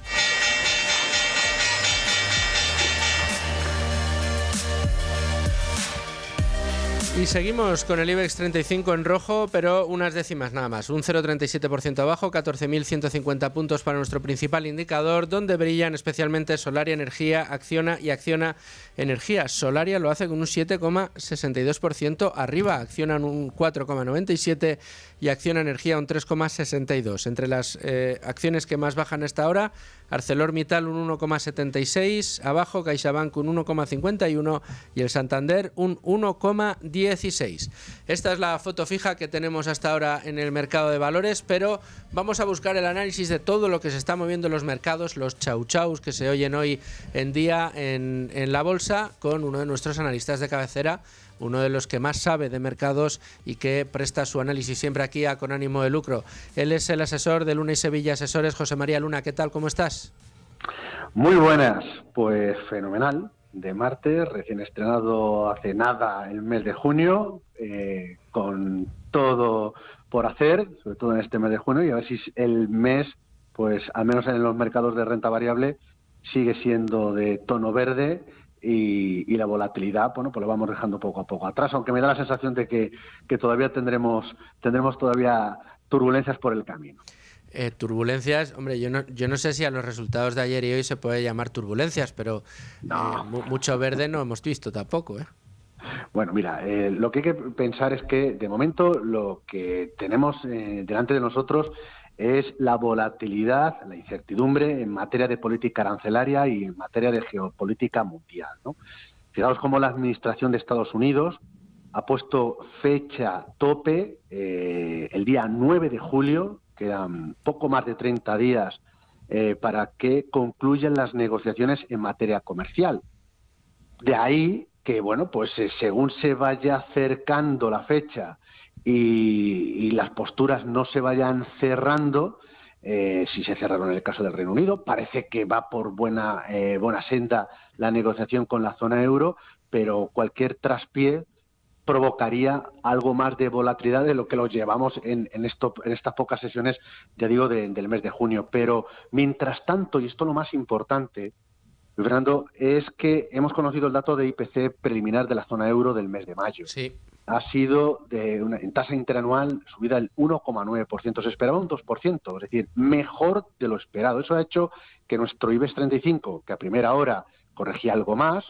Y seguimos con el IBEX 35 en rojo, pero unas décimas nada más. Un 0,37% abajo, 14.150 puntos para nuestro principal indicador, donde brillan especialmente Solaria Energía, Acciona y Acciona Energía. Solaria lo hace con un 7,62% arriba, Acciona un 4,97% y Acciona Energía un 3,62%. Entre las acciones que más bajan a esta hora, ArcelorMittal un 1,76%, abajo CaixaBank un 1,51% y el Santander un 1,16%. Esta es la foto fija que tenemos hasta ahora en el mercado de valores, pero vamos a buscar el análisis de todo lo que se está moviendo en los mercados, los chau chaus que se oyen hoy en día en la bolsa, con uno de nuestros analistas de cabecera, uno de los que más sabe de mercados y que presta su análisis siempre aquí a Con Ánimo de Lucro. Él es el asesor de Luna y Sevilla Asesores, José María Luna. ¿Qué tal? ¿Cómo estás? Muy buenas, pues fenomenal. De martes, recién estrenado hace nada el mes de junio, con todo por hacer, sobre todo en este mes de junio, y a ver si el mes, pues al menos en los mercados de renta variable, sigue siendo de tono verde y la volatilidad, bueno, pues lo vamos dejando poco a poco atrás, aunque me da la sensación de que todavía tendremos todavía turbulencias por el camino. Turbulencias, hombre, yo no sé si a los resultados de ayer y hoy se puede llamar turbulencias, pero no. Mucho verde no hemos visto tampoco, ¿eh? Bueno, mira, lo que hay que pensar es que de momento lo que tenemos delante de nosotros es la volatilidad, la incertidumbre en materia de política arancelaria y en materia de geopolítica mundial, ¿no? Fijaos cómo la Administración de Estados Unidos ha puesto fecha tope el día 9 de julio, quedan poco más de 30 días para que concluyan las negociaciones en materia comercial. De ahí que, bueno, pues según se vaya acercando la fecha y las posturas no se vayan cerrando, si se cerraron en el caso del Reino Unido, parece que va por buena senda la negociación con la zona euro, pero cualquier traspié provocaría algo más de volatilidad de lo que lo llevamos en estas pocas sesiones, ya digo, del mes de junio. Pero mientras tanto, y esto es lo más importante, Fernando, es que hemos conocido el dato de IPC preliminar de la zona euro del mes de mayo. Sí. Ha sido en tasa interanual subida del 1,9%. Se esperaba un 2%, es decir, mejor de lo esperado. Eso ha hecho que nuestro IBEX 35, que a primera hora corregía algo más,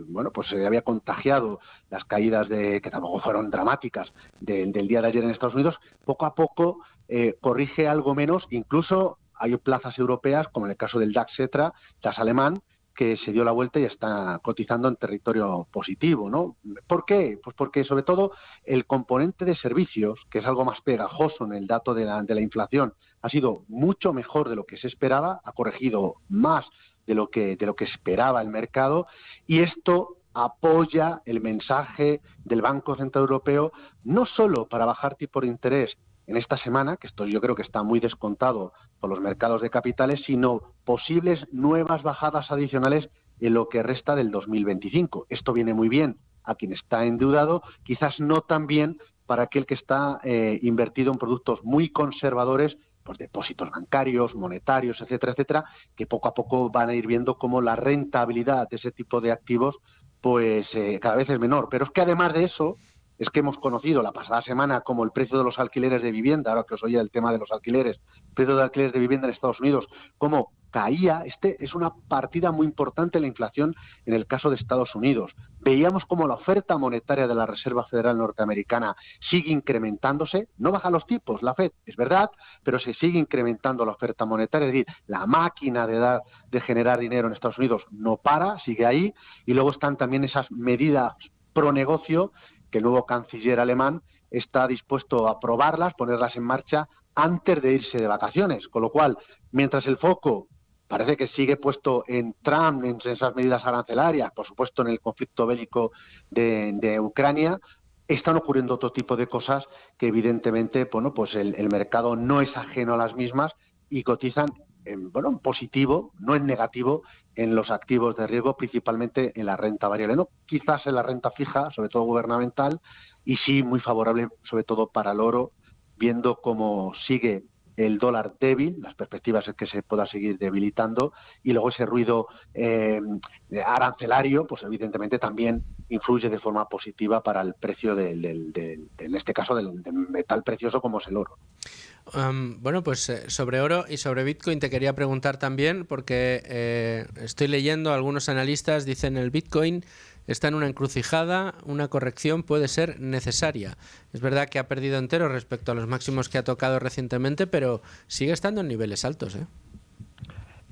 bueno, pues se había contagiado las caídas que tampoco fueron dramáticas del día de ayer en Estados Unidos, poco a poco corrige algo menos. Incluso hay plazas europeas, como en el caso del DAX Xetra, DAX alemán, que se dio la vuelta y está cotizando en territorio positivo, ¿no? ¿Por qué? Pues porque sobre todo el componente de servicios, que es algo más pegajoso en el dato de la inflación, ha sido mucho mejor de lo que se esperaba, ha corregido más de lo que esperaba el mercado, y esto apoya el mensaje del Banco Central Europeo, no solo para bajar tipo de interés en esta semana, que esto yo creo que está muy descontado por los mercados de capitales, sino posibles nuevas bajadas adicionales en lo que resta del 2025. Esto viene muy bien a quien está endeudado, quizás no tan bien para aquel que está invertido en productos muy conservadores, pues depósitos bancarios, monetarios, etcétera, etcétera, que poco a poco van a ir viendo cómo la rentabilidad de ese tipo de activos pues cada vez es menor. Pero es que además de eso, es que hemos conocido la pasada semana como el precio de los alquileres de vivienda, ahora que os oía el tema de los alquileres, el precio de alquileres de vivienda en Estados Unidos, cómo caía. Es una partida muy importante la inflación en el caso de Estados Unidos. Veíamos cómo la oferta monetaria de la Reserva Federal Norteamericana sigue incrementándose, no baja los tipos, la Fed, es verdad, pero se sigue incrementando la oferta monetaria, es decir, la máquina de generar dinero en Estados Unidos no para, sigue ahí, y luego están también esas medidas pro negocio que el nuevo canciller alemán está dispuesto a aprobarlas, ponerlas en marcha antes de irse de vacaciones, con lo cual, mientras el foco parece que sigue puesto en Trump, en esas medidas arancelarias, por supuesto en el conflicto bélico de Ucrania. Están ocurriendo otro tipo de cosas que evidentemente, bueno, pues el mercado no es ajeno a las mismas y cotizan en positivo, no en negativo, en los activos de riesgo, principalmente en la renta variable, no quizás en la renta fija, sobre todo gubernamental, y sí muy favorable sobre todo para el oro, viendo cómo sigue el dólar débil, las perspectivas es que se pueda seguir debilitando, y luego ese ruido arancelario, pues evidentemente también influye de forma positiva para el precio en este caso del metal precioso como es el oro. Bueno, pues sobre oro y sobre Bitcoin te quería preguntar también, porque estoy leyendo, algunos analistas dicen el Bitcoin está en una encrucijada, una corrección puede ser necesaria. Es verdad que ha perdido entero respecto a los máximos que ha tocado recientemente, pero sigue estando en niveles altos, ¿eh?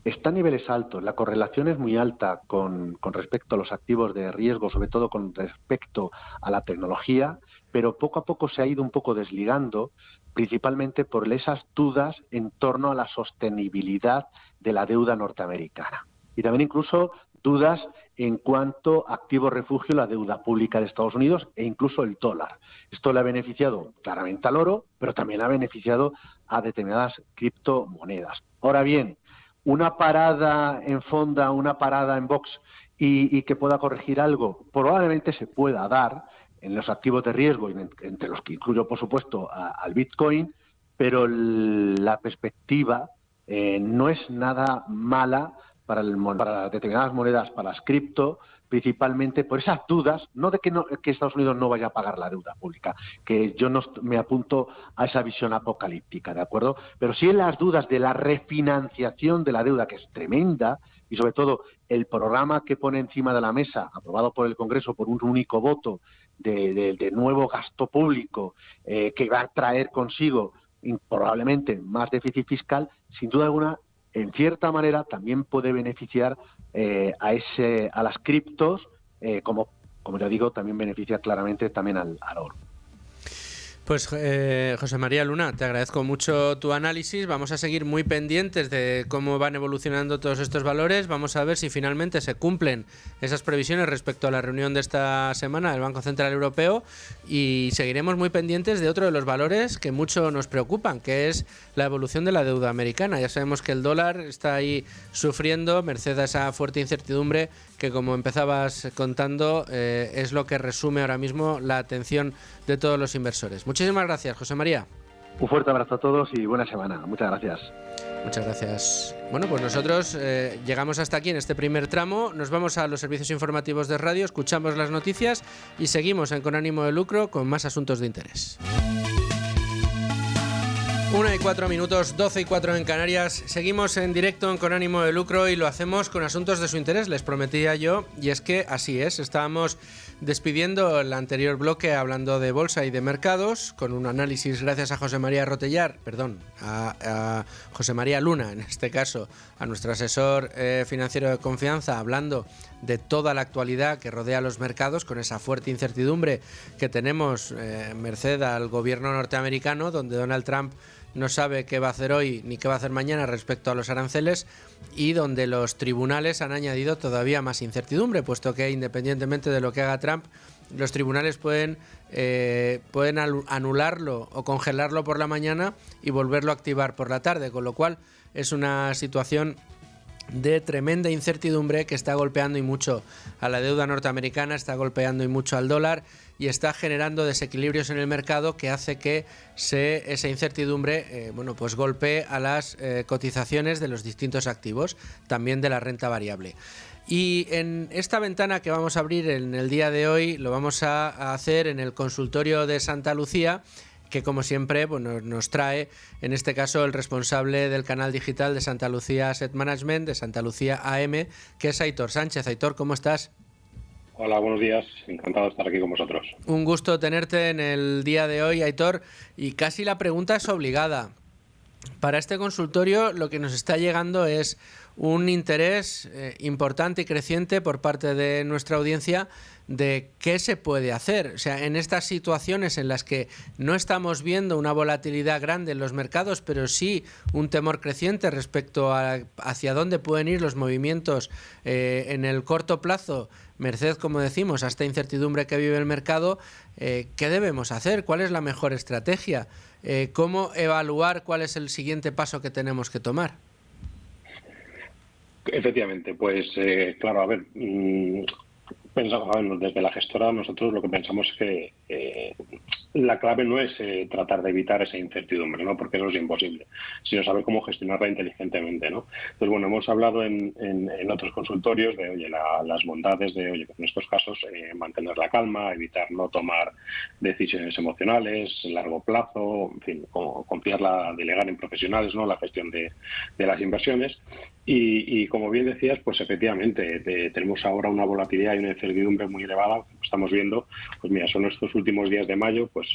Está a niveles altos, la correlación es muy alta con respecto a los activos de riesgo, sobre todo con respecto a la tecnología, pero poco a poco se ha ido un poco desligando, principalmente por esas dudas en torno a la sostenibilidad de la deuda norteamericana. Y también incluso dudas en cuanto a activo refugio, la deuda pública de Estados Unidos e incluso el dólar. Esto le ha beneficiado claramente al oro, pero también ha beneficiado a determinadas criptomonedas. Ahora bien, una parada en Fonda, una parada en Vox y que pueda corregir algo, probablemente se pueda dar en los activos de riesgo, entre los que incluyo, por supuesto, al Bitcoin, pero la perspectiva no es nada mala para determinadas monedas, para las cripto, principalmente por esas dudas, no de que Estados Unidos no vaya a pagar la deuda pública, que yo no me apunto a esa visión apocalíptica, ¿de acuerdo? Pero sí en las dudas de la refinanciación de la deuda, que es tremenda, y sobre todo el programa que pone encima de la mesa, aprobado por el Congreso por un único voto, de nuevo gasto público, que va a traer consigo probablemente más déficit fiscal, sin duda alguna, en cierta manera también puede beneficiar a las criptos, como ya digo, también beneficia claramente también al oro. Pues José María Luna, te agradezco mucho tu análisis. Vamos a seguir muy pendientes de cómo van evolucionando todos estos valores. Vamos a ver si finalmente se cumplen esas previsiones respecto a la reunión de esta semana del Banco Central Europeo, y seguiremos muy pendientes de otro de los valores que mucho nos preocupan, que es la evolución de la deuda americana. Ya sabemos que el dólar está ahí sufriendo merced a esa fuerte incertidumbre que, como empezabas contando, es lo que resume ahora mismo la atención de todos los inversores. Muchísimas gracias, José María. Un fuerte abrazo a todos y buena semana. Muchas gracias. Muchas gracias. Bueno, pues nosotros llegamos hasta aquí en este primer tramo. Nos vamos a los servicios informativos de radio, escuchamos las noticias y seguimos en Con Ánimo de Lucro con más asuntos de interés. 1:04, 12:04 en Canarias. Seguimos en directo en Con Ánimo de Lucro y lo hacemos con asuntos de su interés, les prometía yo, y es que así es. Estábamos despidiendo el anterior bloque hablando de bolsa y de mercados, con un análisis gracias a José María a José María Luna, en este caso, a nuestro asesor financiero de confianza, hablando de toda la actualidad que rodea los mercados, con esa fuerte incertidumbre que tenemos merced al gobierno norteamericano, donde Donald Trump no sabe qué va a hacer hoy ni qué va a hacer mañana respecto a los aranceles, y donde los tribunales han añadido todavía más incertidumbre, puesto que independientemente de lo que haga Trump, los tribunales pueden anularlo o congelarlo por la mañana y volverlo a activar por la tarde, con lo cual es una situación de tremenda incertidumbre que está golpeando y mucho a la deuda norteamericana, está golpeando y mucho al dólar y está generando desequilibrios en el mercado que hace que esa incertidumbre pues golpee a las cotizaciones de los distintos activos, también de la renta variable. Y en esta ventana que vamos a abrir en el día de hoy lo vamos a hacer en el consultorio de Santa Lucía, que como siempre nos trae, en este caso, el responsable del canal digital de Santa Lucía Asset Management, de Santa Lucía AM, que es Aitor Sánchez. Aitor, ¿cómo estás? Hola, buenos días. Encantado de estar aquí con vosotros. Un gusto tenerte en el día de hoy, Aitor. Y casi la pregunta es obligada. Para este consultorio lo que nos está llegando es un interés importante y creciente por parte de nuestra audiencia de qué se puede hacer. O sea, en estas situaciones en las que no estamos viendo una volatilidad grande en los mercados, pero sí un temor creciente respecto a hacia dónde pueden ir los movimientos en el corto plazo, merced, como decimos, a esta incertidumbre que vive el mercado, ¿qué debemos hacer? ¿Cuál es la mejor estrategia? ¿Cómo evaluar cuál es el siguiente paso que tenemos que tomar? Efectivamente, pues claro, a ver, pensamos, desde la gestora nosotros lo que pensamos es que la clave no es tratar de evitar esa incertidumbre, ¿no? Porque eso es imposible, sino saber cómo gestionarla inteligentemente, ¿no? Entonces, bueno, hemos hablado en otros consultorios de, oye, las bondades de, oye, en estos casos mantener la calma, evitar no tomar decisiones emocionales, largo plazo, en fin, confiarla, delegar en profesionales, ¿no? La gestión de las inversiones. Y como bien decías, pues efectivamente tenemos ahora una volatilidad y una incertidumbre muy elevada. Estamos viendo, pues mira, son estos últimos días de mayo, pues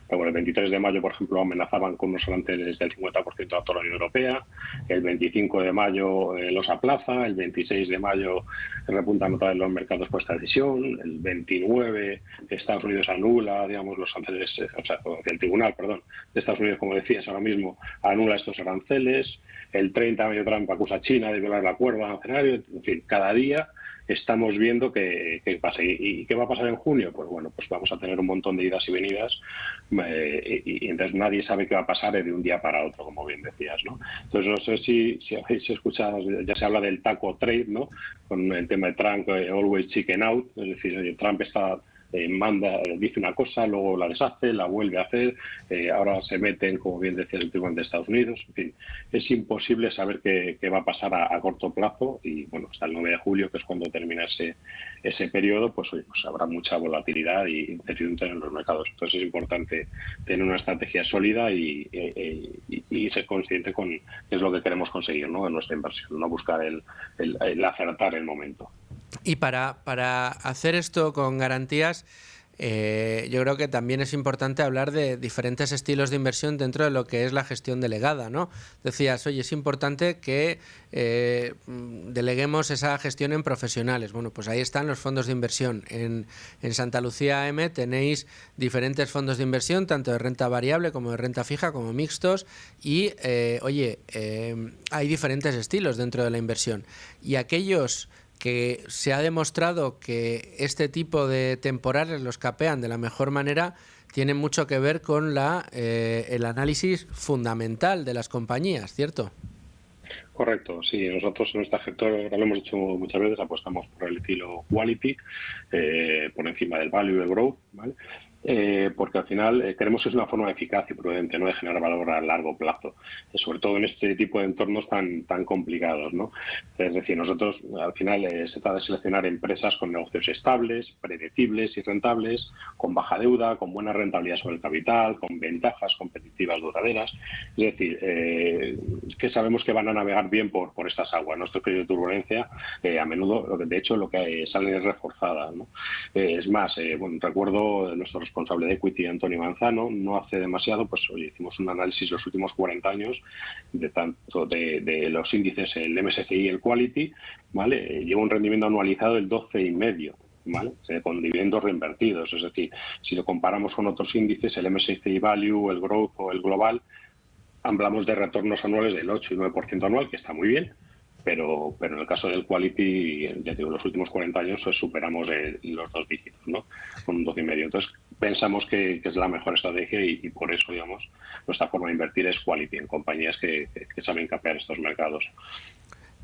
bueno, el 23 de mayo, por ejemplo, amenazaban con unos aranceles del 50% a toda la Unión Europea, el 25 de mayo los aplaza, el 26 de mayo repuntan otra vez los mercados por esta decisión, el 29 Estados Unidos anula, digamos, los aranceles, o sea, el tribunal, perdón, de Estados Unidos, como decías ahora mismo, anula estos aranceles, el 30 de mayo Trump acusa a China de violar el acuerdo arancelario, en fin, cada día estamos viendo que pasa. ¿Y qué va a pasar en junio? Pues bueno, pues vamos a tener un montón de idas y venidas y entonces nadie sabe qué va a pasar de un día para otro, como bien decías, ¿no? Entonces no sé si habéis escuchado, ya se habla del taco trade, ¿no? Con el tema de Trump, always chicken out, es decir, Trump está dice una cosa, luego la deshace, la vuelve a hacer, ahora se meten, como bien decía el tribunal de Estados Unidos, en fin, es imposible saber qué va a pasar a corto plazo y bueno, hasta el 9 de julio, que es cuando termina ese periodo, pues, oye, pues habrá mucha volatilidad y incertidumbre en los mercados. Entonces es importante tener una estrategia sólida y ser consciente con qué es lo que queremos conseguir, ¿no? En nuestra inversión, no buscar el acertar el momento. Y para hacer esto con garantías, yo creo que también es importante hablar de diferentes estilos de inversión dentro de lo que es la gestión delegada, ¿no? Decías, oye, es importante que deleguemos esa gestión en profesionales. Bueno, pues ahí están los fondos de inversión. En Santa Lucía AM tenéis diferentes fondos de inversión, tanto de renta variable como de renta fija, como mixtos, y, hay diferentes estilos dentro de la inversión. Y aquellos que se ha demostrado que este tipo de temporales los capean de la mejor manera, tienen mucho que ver con el análisis fundamental de las compañías, ¿cierto? Correcto, sí. Nosotros en nuestra gestora, lo hemos dicho muchas veces, apostamos por el estilo quality, por encima del value y el growth, ¿vale? Porque al final creemos que es una forma eficaz y prudente, ¿no?, de generar valor a largo plazo, sobre todo en este tipo de entornos tan complicados, ¿no? Es decir, nosotros al final se trata de seleccionar empresas con negocios estables, predecibles y rentables, con baja deuda, con buena rentabilidad sobre el capital, con ventajas competitivas duraderas, es decir, que sabemos que van a navegar bien por estas aguas. Nuestro periodo de turbulencia a menudo, de hecho, lo que salen es reforzada, ¿no? Es más, bueno, recuerdo nuestro responsable de equity, Antonio Manzano, no hace demasiado, pues hoy hicimos un análisis los últimos 40 años de tanto de los índices, el MSCI y el Quality, ¿vale? Lleva un rendimiento anualizado del 12,5%. ¿Vale? Con dividendos reinvertidos, es decir, si lo comparamos con otros índices, el MSCI Value, el Growth o el Global, hablamos de retornos anuales del 8 y 9% anual, que está muy bien, pero en el caso del Quality, ya digo, los últimos 40 años pues, superamos los 2 dígitos, ¿no? Con un 12,5%. Entonces, pensamos que es la mejor estrategia y por eso, digamos, nuestra forma de invertir es Quality, en compañías que saben capear estos mercados.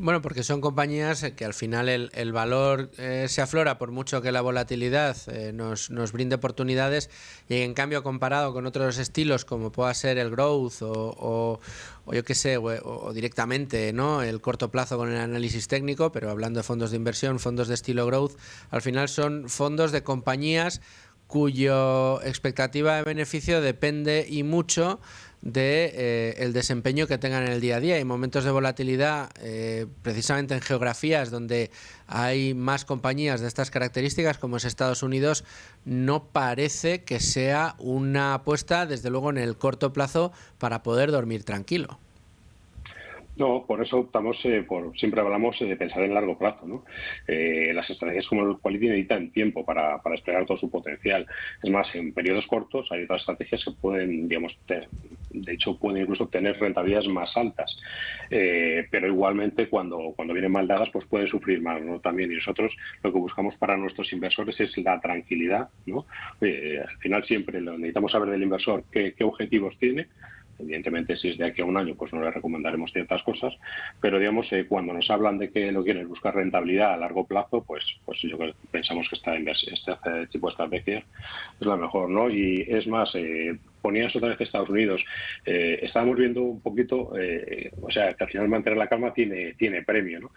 Bueno, porque son compañías que al final el valor se aflora por mucho que la volatilidad nos brinde oportunidades, y en cambio comparado con otros estilos como pueda ser el growth o yo qué sé, o directamente, ¿no?, el corto plazo con el análisis técnico, pero hablando de fondos de inversión, fondos de estilo growth, al final son fondos de compañías cuyo expectativa de beneficio depende y mucho de el desempeño que tengan en el día a día. Hay momentos de volatilidad precisamente en geografías donde hay más compañías de estas características, como es Estados Unidos. No parece que sea una apuesta, desde luego, en el corto plazo para poder dormir tranquilo. No, por eso optamos, siempre hablamos de pensar en largo plazo, ¿no? Las estrategias como el Quality necesitan tiempo para desplegar todo su potencial. Es más, en periodos cortos hay otras estrategias que pueden, digamos, de hecho pueden incluso obtener rentabilidades más altas, pero igualmente cuando vienen mal dadas pues pueden sufrir más, ¿no? También, y nosotros lo que buscamos para nuestros inversores es la tranquilidad, ¿no? Al final siempre necesitamos saber del inversor qué objetivos tiene. Evidentemente, si es de aquí a un año, pues no le recomendaremos ciertas cosas, pero digamos, cuando nos hablan de que lo quieren buscar rentabilidad a largo plazo, pues yo creo que pensamos que este tipo de estrategia es la mejor, ¿no? Y es más, ponías otra vez Estados Unidos, estábamos viendo un poquito, o sea, que al final mantener la calma tiene premio, ¿no?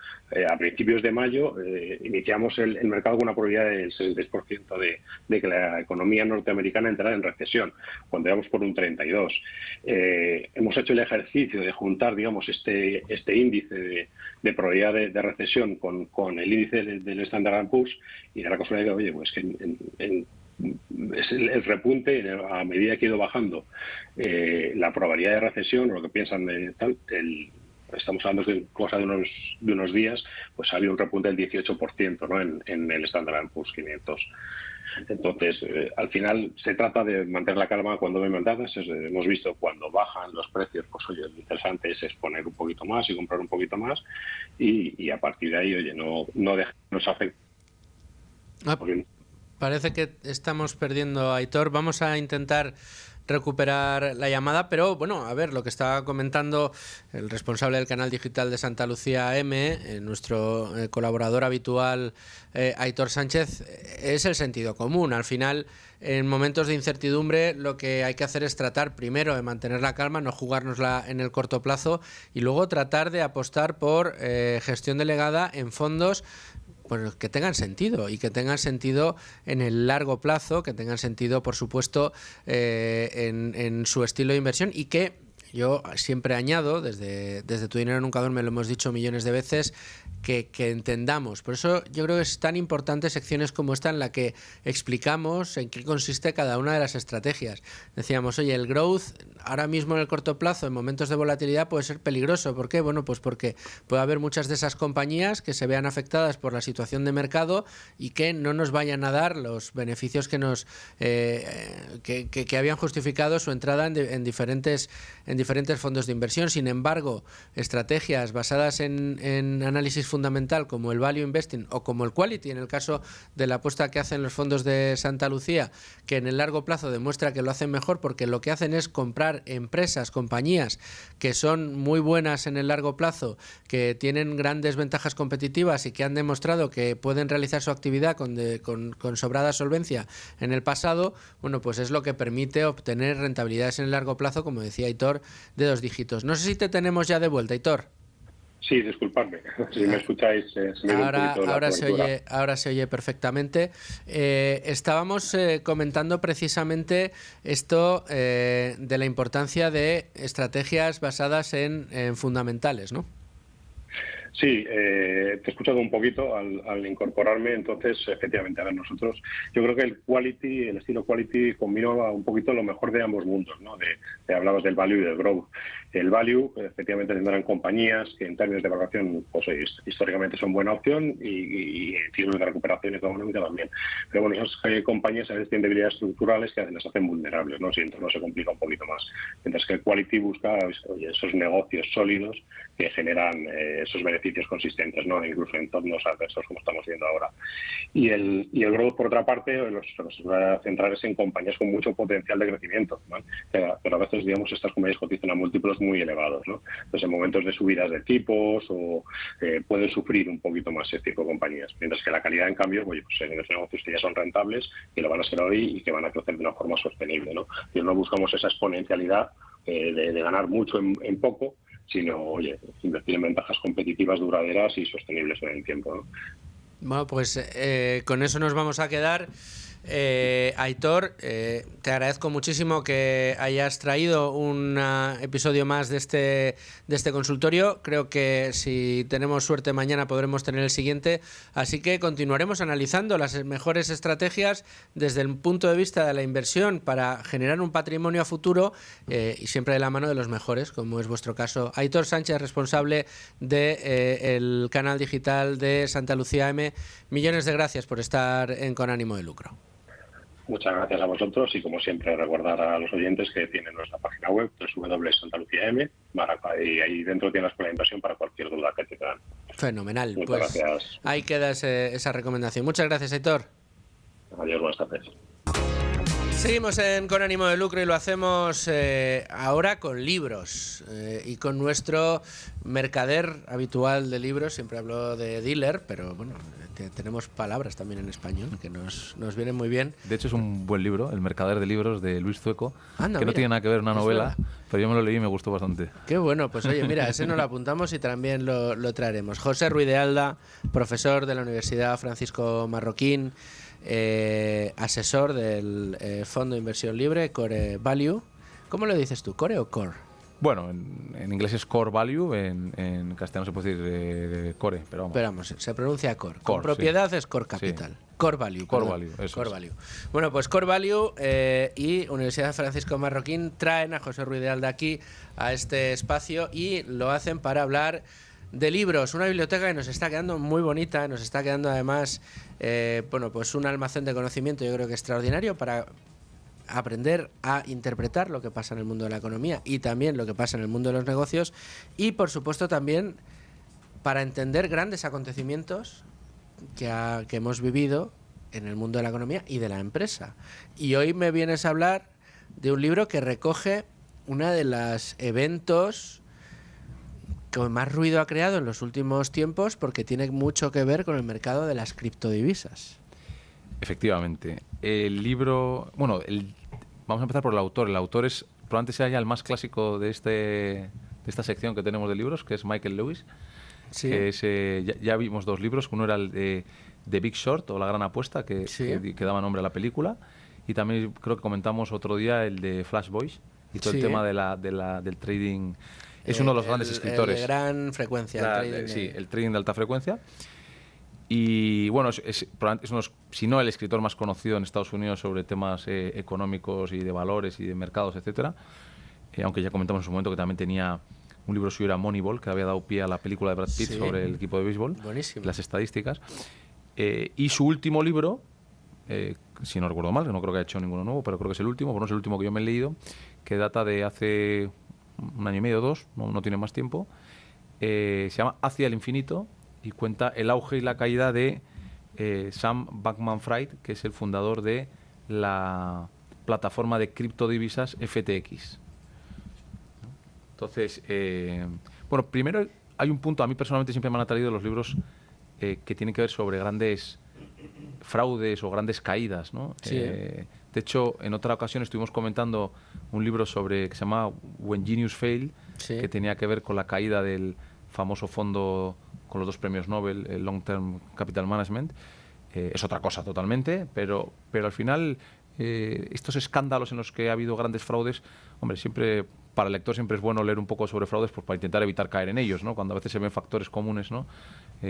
A principios de mayo iniciamos el mercado con una probabilidad del 66% de que la economía norteamericana entrara en recesión, cuando íbamos por un 32%. Hemos hecho el ejercicio de juntar, digamos, este índice de probabilidad de recesión con el índice del Standard & Poor's, y de la casualidad, oye, pues que es el repunte a medida que ha ido bajando la probabilidad de recesión o lo que piensan de tal, estamos hablando de cosa de unos días, pues ha habido un repunte del 18%, ¿no? en el Standard & Poor's 500. Entonces, al final se trata de mantener la calma cuando ven mandadas. Hemos visto cuando bajan los precios, pues oye, lo interesante es exponer un poquito más y comprar un poquito más, y a partir de ahí, oye, no nos afecta. Parece que estamos perdiendo a Aitor. Vamos a intentar recuperar la llamada, pero bueno, a ver, lo que estaba comentando el responsable del canal digital de Santa Lucía M, nuestro colaborador habitual, Aitor Sánchez, es el sentido común. Al final, en momentos de incertidumbre, lo que hay que hacer es tratar primero de mantener la calma, no jugárnosla en el corto plazo, y luego tratar de apostar por gestión delegada en fondos pues que tengan sentido, y que tengan sentido en el largo plazo, que tengan sentido, por supuesto, en su estilo de inversión, y que yo siempre añado, desde Tu Dinero Nunca Duerme, lo hemos dicho millones de veces, que entendamos. Por eso yo creo que es tan importante secciones como esta en la que explicamos en qué consiste cada una de las estrategias. Decíamos, oye, el growth ahora mismo en el corto plazo, en momentos de volatilidad, puede ser peligroso. ¿Por qué? Bueno, pues porque puede haber muchas de esas compañías que se vean afectadas por la situación de mercado y que no nos vayan a dar los beneficios que nos que habían justificado su entrada en diferentes fondos de inversión. Sin embargo, estrategias basadas en análisis fundamental como el Value Investing o como el Quality, en el caso de la apuesta que hacen los fondos de Santa Lucía, que en el largo plazo demuestra que lo hacen mejor porque lo que hacen es comprar empresas, compañías que son muy buenas en el largo plazo, que tienen grandes ventajas competitivas y que han demostrado que pueden realizar su actividad con sobrada solvencia en el pasado. Bueno, pues es lo que permite obtener rentabilidades en el largo plazo, como decía Aitor, de 2 dígitos. No sé si te tenemos ya de vuelta, Aitor. Sí, disculpadme, si me escucháis, ahora se oye perfectamente. Estábamos comentando precisamente esto de la importancia de estrategias basadas en fundamentales, ¿no? Sí, te he escuchado un poquito al incorporarme, entonces efectivamente, a ver, nosotros, yo creo que el estilo Quality combina un poquito lo mejor de ambos mundos, ¿no? Hablabas del value y del growth. El value, efectivamente, tendrán compañías que en términos de valoración, pues históricamente son buena opción y en términos de recuperación económica también. Pero bueno, esas compañías a veces tienen debilidades estructurales que las hacen vulnerables, ¿no? Si entonces no se complica un poquito más. Mientras que el Quality busca esos negocios sólidos que generan esos beneficios consistentes, ¿no? Incluso en entornos adversos como estamos viendo ahora. Y el growth, por otra parte, nos va a centrar en compañías con mucho potencial de crecimiento, ¿no? Pero a veces, digamos, estas compañías cotizan a múltiplos muy elevados, ¿no? Entonces, en momentos de subidas de tipos o pueden sufrir un poquito más ese tipo de compañías. Mientras que la calidad, en cambio, oye, pues en los negocios que ya son rentables, que lo van a ser hoy y que van a crecer de una forma sostenible, ¿no? Y no buscamos esa exponencialidad de ganar mucho en poco, sino, oye, invertir en ventajas competitivas duraderas y sostenibles en el tiempo, ¿no? Bueno, pues con eso nos vamos a quedar. Aitor, te agradezco muchísimo que hayas traído un episodio más de este consultorio. Creo que si tenemos suerte mañana podremos tener el siguiente, así que continuaremos analizando las mejores estrategias desde el punto de vista de la inversión para generar un patrimonio a futuro, y siempre de la mano de los mejores, como es vuestro caso. Aitor Sánchez, responsable del canal digital de Santa Lucía M, millones de gracias por estar en Con Ánimo de Lucro. Muchas gracias a vosotros y, como siempre, recordar a los oyentes que tienen nuestra página web www.santaluciam, y ahí dentro tienen la escuela de inversión para cualquier duda que tengan. Fenomenal. Muchas pues gracias. Ahí queda esa recomendación. Muchas gracias, Aitor. Adiós, buenas tardes. Seguimos Con Ánimo de Lucro y lo hacemos ahora con libros y con nuestro mercader habitual de libros. Siempre hablo de dealer, pero bueno, tenemos palabras también en español que nos vienen muy bien. De hecho, es un buen libro, El mercader de libros, de Luis Zueco, Anda, que no mira, tiene nada que ver una novela, verdad. pero yo me lo leí y me gustó bastante. Qué bueno, pues oye, mira, ese nos lo apuntamos y también lo traeremos. José Ruiz de Alda, profesor de la Universidad Francisco Marroquín, asesor del fondo de inversión libre Core Value. ¿Cómo lo dices tú, Core o Core? Bueno, en inglés es Core Value, en castellano se puede decir Core, pero vamos. Se pronuncia Core. Core, Con propiedad sí. es Core Capital. Sí. Core Value. Core perdón. Value, eso Core es. Value. Bueno, pues Core Value y Universidad Francisco Marroquín traen a José Ruiz de Alda aquí a este espacio y lo hacen para hablar de libros, una biblioteca que nos está quedando muy bonita, nos está quedando además pues un almacén de conocimiento, yo creo que extraordinario para aprender a interpretar lo que pasa en el mundo de la economía y también lo que pasa en el mundo de los negocios, y por supuesto también para entender grandes acontecimientos que hemos vivido en el mundo de la economía y de la empresa. Y hoy me vienes a hablar de un libro que recoge una de los eventos que más ruido ha creado en los últimos tiempos, porque tiene mucho que ver con el mercado de las criptodivisas. Efectivamente. El libro... Bueno, vamos a empezar por el autor. El autor es, probablemente sea ya el más clásico de esta sección que tenemos de libros, que es Michael Lewis. Sí. Que es, ya vimos dos libros. Uno era el de The Big Short, o La Gran Apuesta, que daba nombre a la película. Y también creo que comentamos otro día el de Flash Boys y todo el tema del trading. Es uno de los grandes escritores. De gran frecuencia. El trading de alta frecuencia. Y bueno, es uno, si no el escritor más conocido en Estados Unidos sobre temas económicos y de valores y de mercados, etcétera. Aunque ya comentamos en su momento que también tenía un libro suyo, era Moneyball, que había dado pie a la película de Brad Pitt sobre el equipo de béisbol. Buenísimo. Las estadísticas. Y su último libro, si no recuerdo mal, que no creo que haya hecho ninguno nuevo, pero creo que es el último, bueno, es el último que yo me he leído, que data de hace un año y medio o dos, no tiene más tiempo. Se llama Hacia el Infinito y cuenta el auge y la caída de Sam Bankman-Fried, que es el fundador de la plataforma de criptodivisas FTX. Entonces, bueno, primero hay un punto, a mí personalmente siempre me han atraído los libros que tienen que ver sobre grandes fraudes o grandes caídas, ¿no? Sí. De hecho, en otra ocasión estuvimos comentando un libro que se llama When Genius Failed, que tenía que ver con la caída del famoso fondo con los 2 premios Nobel, el Long Term Capital Management. Es otra cosa totalmente, pero al final estos escándalos en los que ha habido grandes fraudes, hombre, siempre para el lector siempre es bueno leer un poco sobre fraudes, pues para intentar evitar caer en ellos, ¿no? Cuando a veces se ven factores comunes, ¿no?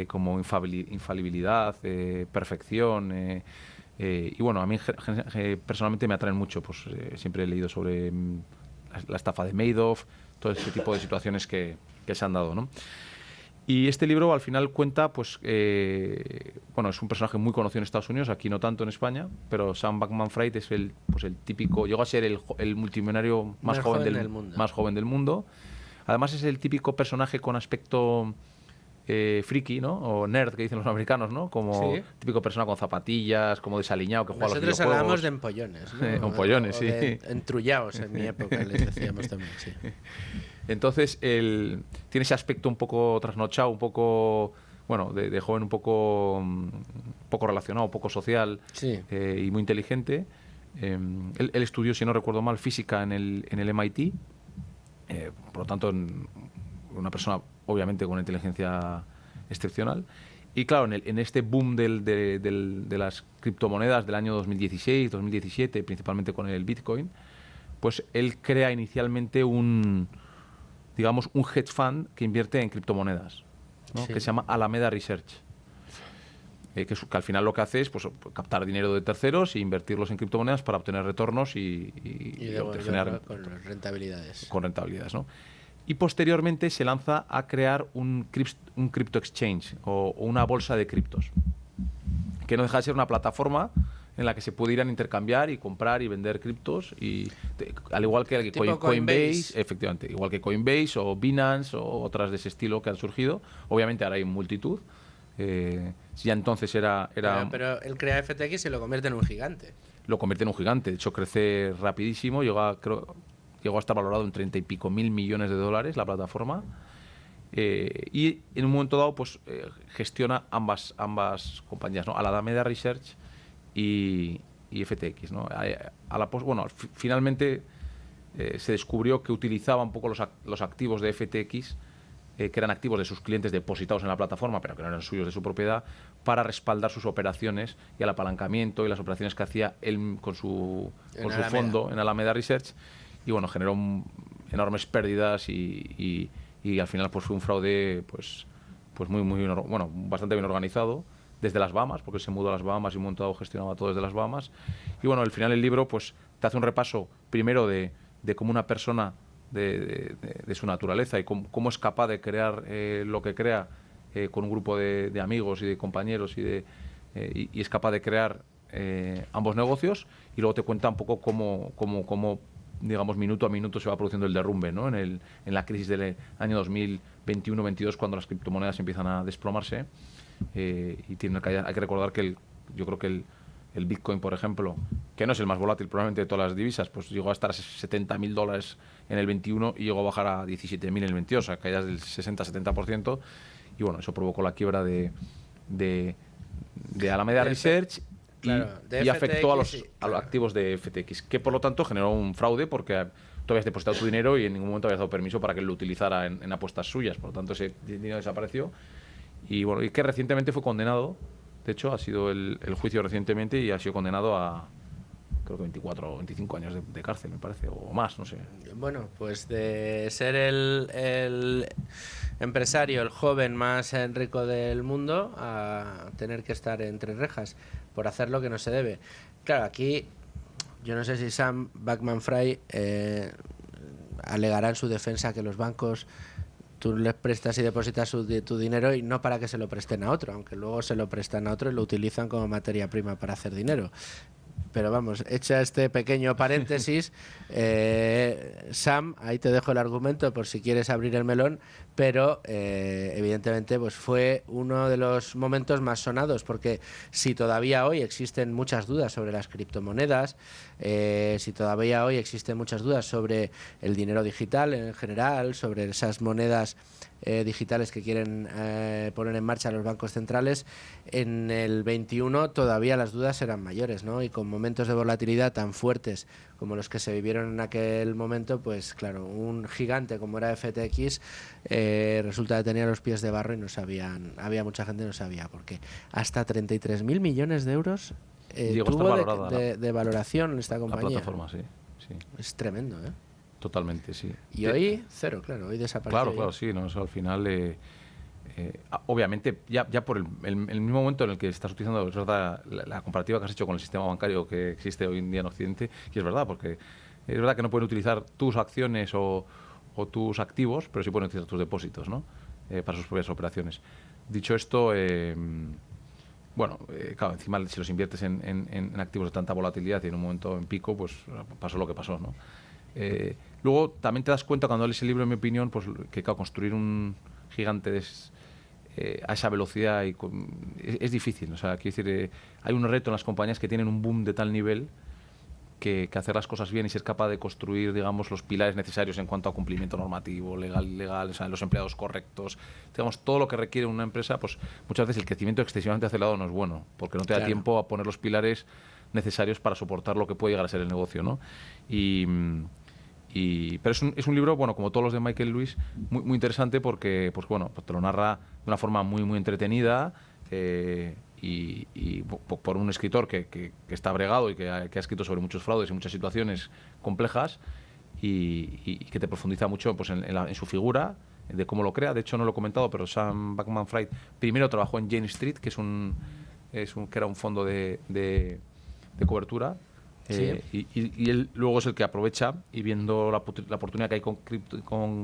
Como infalibilidad, perfección. Y bueno, a mí personalmente me atraen mucho, pues siempre he leído sobre la estafa de Madoff, todo ese tipo de situaciones que se han dado, ¿no? Y este libro al final cuenta, pues, bueno, es un personaje muy conocido en Estados Unidos, aquí no tanto en España, pero Sam Bankman-Fried es el típico, llegó a ser el multimillonario más joven del mundo. Además es el típico personaje con aspecto friki, ¿no? O nerd, que dicen los americanos, ¿no? Como típico persona con zapatillas, como desaliñado, que juega a los videojuegos. Nosotros hablamos de empollones, ¿no? Empollones, sí. Entrullados en mi época, les decíamos también, sí. Entonces, tiene ese aspecto un poco trasnochado, un poco, bueno, de joven un poco relacionado, un poco social y muy inteligente. Él estudió, si no recuerdo mal, física en el MIT, por lo tanto, una persona obviamente con una inteligencia excepcional. Y claro, en este boom de las criptomonedas del año 2016, 2017, principalmente con el Bitcoin, pues él crea inicialmente un hedge fund que invierte en criptomonedas, ¿no? Sí. Que se llama Alameda Research. Que al final lo que hace es pues, captar dinero de terceros e invertirlos en criptomonedas para obtener retornos y devolverlo con rentabilidades. Con rentabilidades, ¿no? Y posteriormente se lanza a crear un crypto exchange o una bolsa de criptos, que no deja de ser una plataforma en la que se pudieran intercambiar y comprar y vender criptos, al igual que Coinbase, efectivamente, igual que Coinbase o Binance o otras de ese estilo que han surgido. Obviamente ahora hay multitud. Ya entonces era... Pero él crea FTX y lo convierte en un gigante. Lo convierte en un gigante. De hecho, crece rapidísimo. Llegó a estar valorado en 30 y pico mil millones de dólares la plataforma. Y en un momento dado pues gestiona ambas compañías, ¿no? Alameda Research y FTX, ¿no? Finalmente se descubrió que utilizaba un poco los activos de FTX, que eran activos de sus clientes depositados en la plataforma, pero que no eran suyos, de su propiedad, para respaldar sus operaciones y el apalancamiento y las operaciones que hacía él con su fondo en Alameda Research. Y bueno, generó enormes pérdidas y al final pues fue un fraude pues bastante bien organizado desde las Bahamas, porque se mudó a las Bahamas y un momento dado gestionaba todo desde las Bahamas. Y bueno, al final el libro pues te hace un repaso primero de cómo una persona de su naturaleza y cómo es capaz de crear lo que crea con un grupo de amigos y de compañeros y es capaz de crear ambos negocios, y luego te cuenta un poco cómo digamos, minuto a minuto se va produciendo el derrumbe, ¿no? En la crisis del año 2021-22, cuando las criptomonedas empiezan a desplomarse. Y hay que recordar que yo creo que el Bitcoin, por ejemplo, que no es el más volátil probablemente de todas las divisas, pues llegó a estar a $70.000 en el 21 y llegó a bajar a 17.000 en el 22, o sea, caídas del 60-70%. Y bueno, eso provocó la quiebra de Alameda Research. Y afectó a los activos de FTX, que por lo tanto generó un fraude, porque tú habías depositado tu dinero y en ningún momento habías dado permiso para que él lo utilizara en apuestas suyas. Por lo tanto, ese dinero desapareció. Y bueno, y que recientemente fue condenado. De hecho, ha sido el juicio recientemente y ha sido condenado a, creo que 24 o 25 años de cárcel, me parece, o más, no sé. Bueno, pues de ser el empresario, el joven más rico del mundo, a tener que estar entre rejas por hacer lo que no se debe. Claro, aquí yo no sé si Sam Bankman-Fried alegará en su defensa que los bancos, tú les prestas y depositas tu dinero y no para que se lo presten a otro, aunque luego se lo prestan a otro y lo utilizan como materia prima para hacer dinero. Pero vamos, hecha este pequeño paréntesis, Sam, ahí te dejo el argumento por si quieres abrir el melón, pero evidentemente pues fue uno de los momentos más sonados, porque si todavía hoy existen muchas dudas sobre las criptomonedas, si todavía hoy existen muchas dudas sobre el dinero digital en general, sobre esas monedas digitales que quieren poner en marcha los bancos centrales, en el 21 todavía las dudas eran mayores, ¿no? Y con momentos de volatilidad tan fuertes como los que se vivieron en aquel momento, pues claro, un gigante como era FTX resulta que tenía los pies de barro y no sabían, había mucha gente que no sabía por qué. Hasta 33.000 millones de euros tuvo de valoración en esta compañía. La plataforma, sí. Es tremendo, ¿eh? Totalmente, sí. Y hoy, cero, claro, hoy desapareció. Claro, sí, no, eso al final, obviamente, ya por el mismo momento en el que estás utilizando, es verdad, la comparativa que has hecho con el sistema bancario que existe hoy en día en Occidente, y es verdad, porque es verdad que no pueden utilizar tus acciones o tus activos, pero sí pueden utilizar tus depósitos, ¿no? Para sus propias operaciones. Dicho esto, claro, encima si los inviertes en activos de tanta volatilidad y en un momento en pico, pues pasó lo que pasó, ¿no? Luego también te das cuenta cuando lees el libro, en mi opinión, pues que claro, construir un gigante a esa velocidad es difícil. O sea, quiero decir, hay un reto en las compañías que tienen un boom de tal nivel que hacer las cosas bien y ser capaz de construir, digamos, los pilares necesarios en cuanto a cumplimiento normativo, legal, o sea, los empleados correctos, digamos, todo lo que requiere una empresa, pues muchas veces el crecimiento excesivamente acelerado no es bueno, porque no te da tiempo a poner los pilares necesarios para soportar lo que puede llegar a ser el negocio, ¿no? Pero es un libro, bueno, como todos los de Michael Lewis, muy interesante porque, pues bueno, pues te lo narra de una forma muy entretenida, y por un escritor que está bregado y que ha escrito sobre muchos fraudes y muchas situaciones complejas y que te profundiza mucho pues, en su figura, de cómo lo crea. De hecho, no lo he comentado, pero Sam Bankman-Fried primero trabajó en Jane Street, que que era un fondo de cobertura. Sí. Y él luego es el que aprovecha y viendo la oportunidad que hay con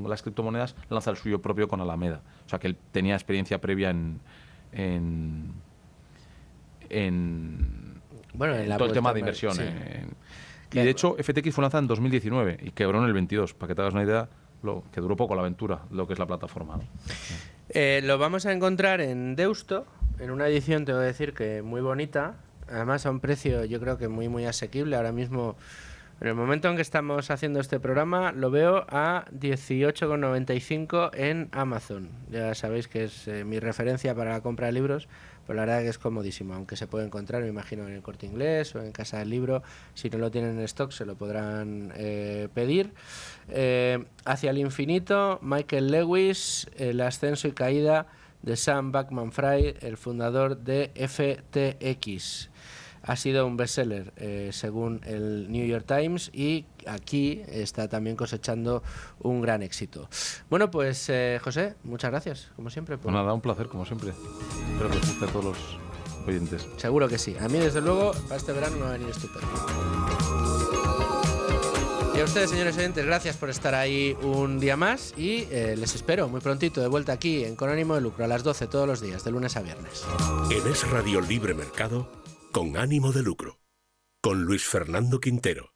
las criptomonedas, lanza el suyo propio con Alameda. O sea que él tenía experiencia previa en todo el tema de inversión. Sí. Y de hecho, FTX fue lanzada en 2019 y quebró en el 22, para que te hagas una idea, que duró poco la aventura, lo que es la plataforma, ¿no? Lo vamos a encontrar en Deusto, en una edición, tengo que decir que muy bonita, además a un precio yo creo que muy asequible. Ahora mismo, en el momento en que estamos haciendo este programa, lo veo a 18,95 en Amazon. Ya sabéis que es mi referencia para la compra de libros, pero la verdad que es comodísimo, aunque se puede encontrar, me imagino, en el Corte Inglés o en Casa del Libro. Si no lo tienen en stock, se lo podrán pedir. Hacia el infinito, Michael Lewis, El ascenso y caída de Sam Bankman-Fried, el fundador de FTX. Ha sido un bestseller según el New York Times y aquí está también cosechando un gran éxito. Bueno, pues José, muchas gracias, como siempre. Pues nada, un placer, como siempre. Espero que les guste a todos los oyentes. Seguro que sí. A mí, desde luego, para este verano me va a venir estupendo. Y a ustedes, señores oyentes, gracias por estar ahí un día más y les espero muy prontito de vuelta aquí en Con ánimo de lucro a las 12 todos los días, de lunes a viernes. En Es Radio Libre Mercado, Con ánimo de lucro, con Luis Fernando Quintero.